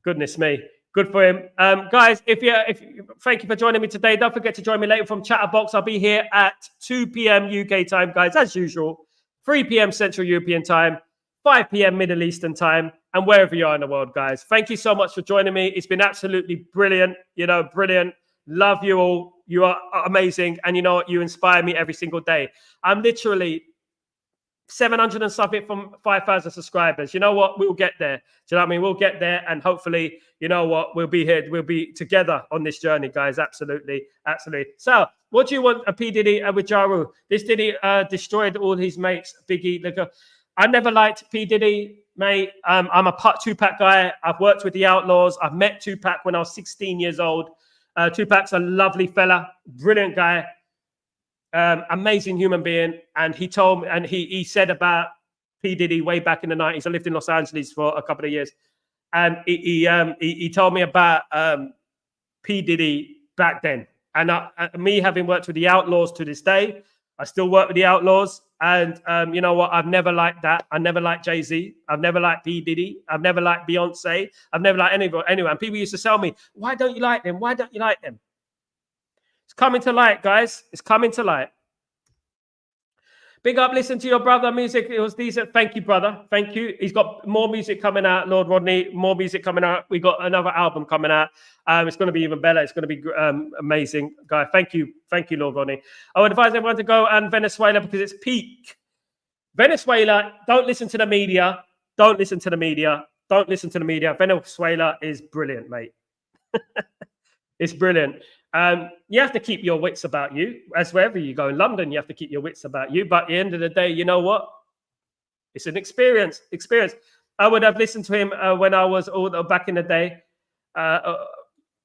Goodness me. Good for him. Guys, thank you for joining me today. Don't forget to join me later from Chatterbox. I'll be here at 2 p.m. UK time, guys, as usual. 3 p.m. Central European time, 5 p.m. Middle Eastern time, and wherever you are in the world, guys. Thank you so much for joining me. It's been absolutely brilliant. Brilliant. Love you all. You are amazing. And you know what? You inspire me every single day. I'm literally 700 and something from 5,000 subscribers. You know what? We'll get there. Do you know what I mean? We'll get there. And hopefully, you know what? We'll be here. We'll be together on this journey, guys. Absolutely. Absolutely. So what do you want a P. Diddy with Ja Rule? This Diddy destroyed all his mates. Biggie. I never liked P. Diddy, mate. I'm a Tupac guy. I've worked with the Outlaws. I've met Tupac when I was 16 years old. Tupac's a lovely fella. Brilliant guy. Amazing human being, and he told me, and he said about P. Diddy way back in the 90s. I lived in Los Angeles for a couple of years, and he told me about P. Diddy back then. And me having worked with the Outlaws to this day, I still work with the Outlaws. And you know what? I've never liked that. I never liked Jay-Z. I've never liked P. Diddy. I've never liked Beyonce. I've never liked anyone. And people used to tell me, "Why don't you like them? Why don't you like them?" It's coming to light, guys. It's coming to light. Big up, listen to your brother music. It was decent. Thank you, brother. Thank you. He's got more music coming out, Lord Rodney. More music coming out. We got another album coming out. It's going to be even better. It's going to be amazing, guy. Thank you, Lord Rodney. I would advise everyone to go and Venezuela because it's peak. Venezuela. Don't listen to the media. Don't listen to the media. Don't listen to the media. Venezuela is brilliant, mate. It's brilliant. You have to keep your wits about you. As wherever you go in London, you have to keep your wits about you. But at the end of the day, you know what? It's an experience. I would have listened to him when I was back in the day.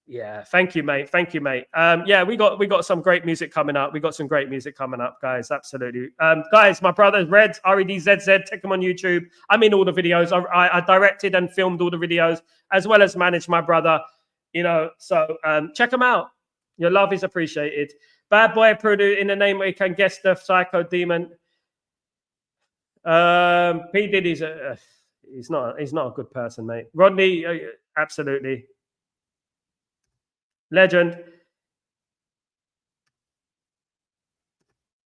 Yeah, thank you, mate. Yeah, we got some great music coming up. We got some great music coming up, guys. Absolutely. Guys, my brother Red, REDZZ, check him on YouTube. I'm in all the videos. I directed and filmed all the videos, as well as managed my brother. So check him out. Your love is appreciated. Bad boy Prudu, in the name where you can guess the psycho demon. P. Diddy's he's not a good person, mate. Rodney, absolutely. Legend.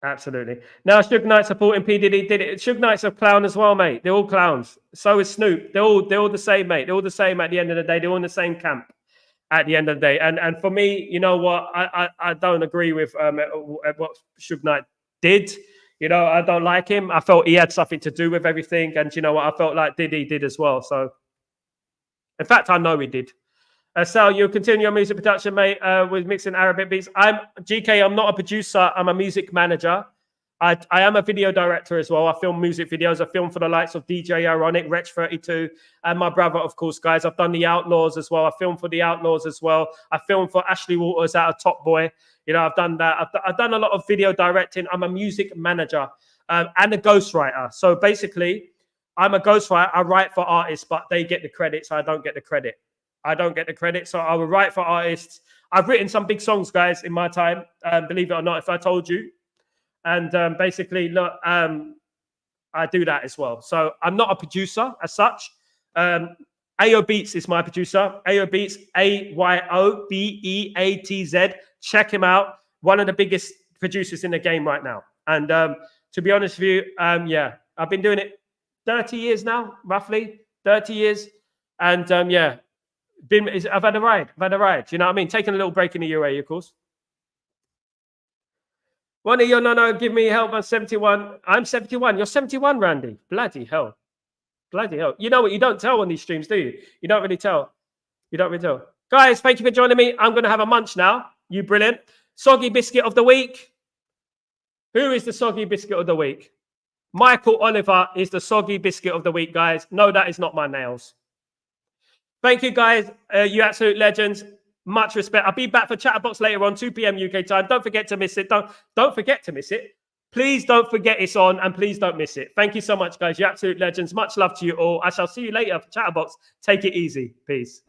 Absolutely. Now, Suge Knight supporting P. Diddy did it. Suge Knight's a clown as well, mate. They're all clowns. So is Snoop. They're all the same, mate. They're all the same at the end of the day. They're all in the same camp at the end of the day. And for me, you know what? I don't agree with what Suge Knight did. I don't like him. I felt he had something to do with everything. And you know what? I felt like Diddy did as well. So, in fact, I know he did. Sal, you'll continue your music production, mate, with mixing Arabic beats. I'm not a producer. I'm a music manager. I am a video director as well. I film music videos. I film for the likes of DJ Ironic, Wretch 32, and my brother, of course, guys. I've done the Outlaws as well. I filmed for the Outlaws as well. I filmed for Ashley Waters out of Top Boy. I've done that. I've done a lot of video directing. I'm a music manager and a ghostwriter. So basically, I'm a ghostwriter. I write for artists, but they get the credit, so I don't get the credit. So I will write for artists. I've written some big songs, guys, in my time. Believe it or not, if I told you. And basically, look, I do that as well. So I'm not a producer as such. AO Beats is my producer. AO Beats, AYOBEATZ. Check him out. One of the biggest producers in the game right now. And to be honest with you, yeah, I've been doing it 30 years now, roughly 30 years. And yeah, I've had a ride. You know what I mean? Taking a little break in the UAE, of course. One of your no, give me help. I'm 71. I'm 71. You're 71, Randy. Bloody hell. You know what? You don't tell on these streams, do you? You don't really tell. Guys, thank you for joining me. I'm going to have a munch now. You brilliant. Soggy biscuit of the week. Who is the soggy biscuit of the week? Michael Oliver is the soggy biscuit of the week, guys. No, that is not my nails. Thank you, guys. You absolute legends. Much respect. I'll be back for Chatterbox later on, 2 p.m. UK time. Don't forget to miss it. Don't forget to miss it. Please don't forget it's on, and please don't miss it. Thank you so much, guys. You absolute legends. Much love to you all. I shall see you later for Chatterbox. Take it easy. Peace.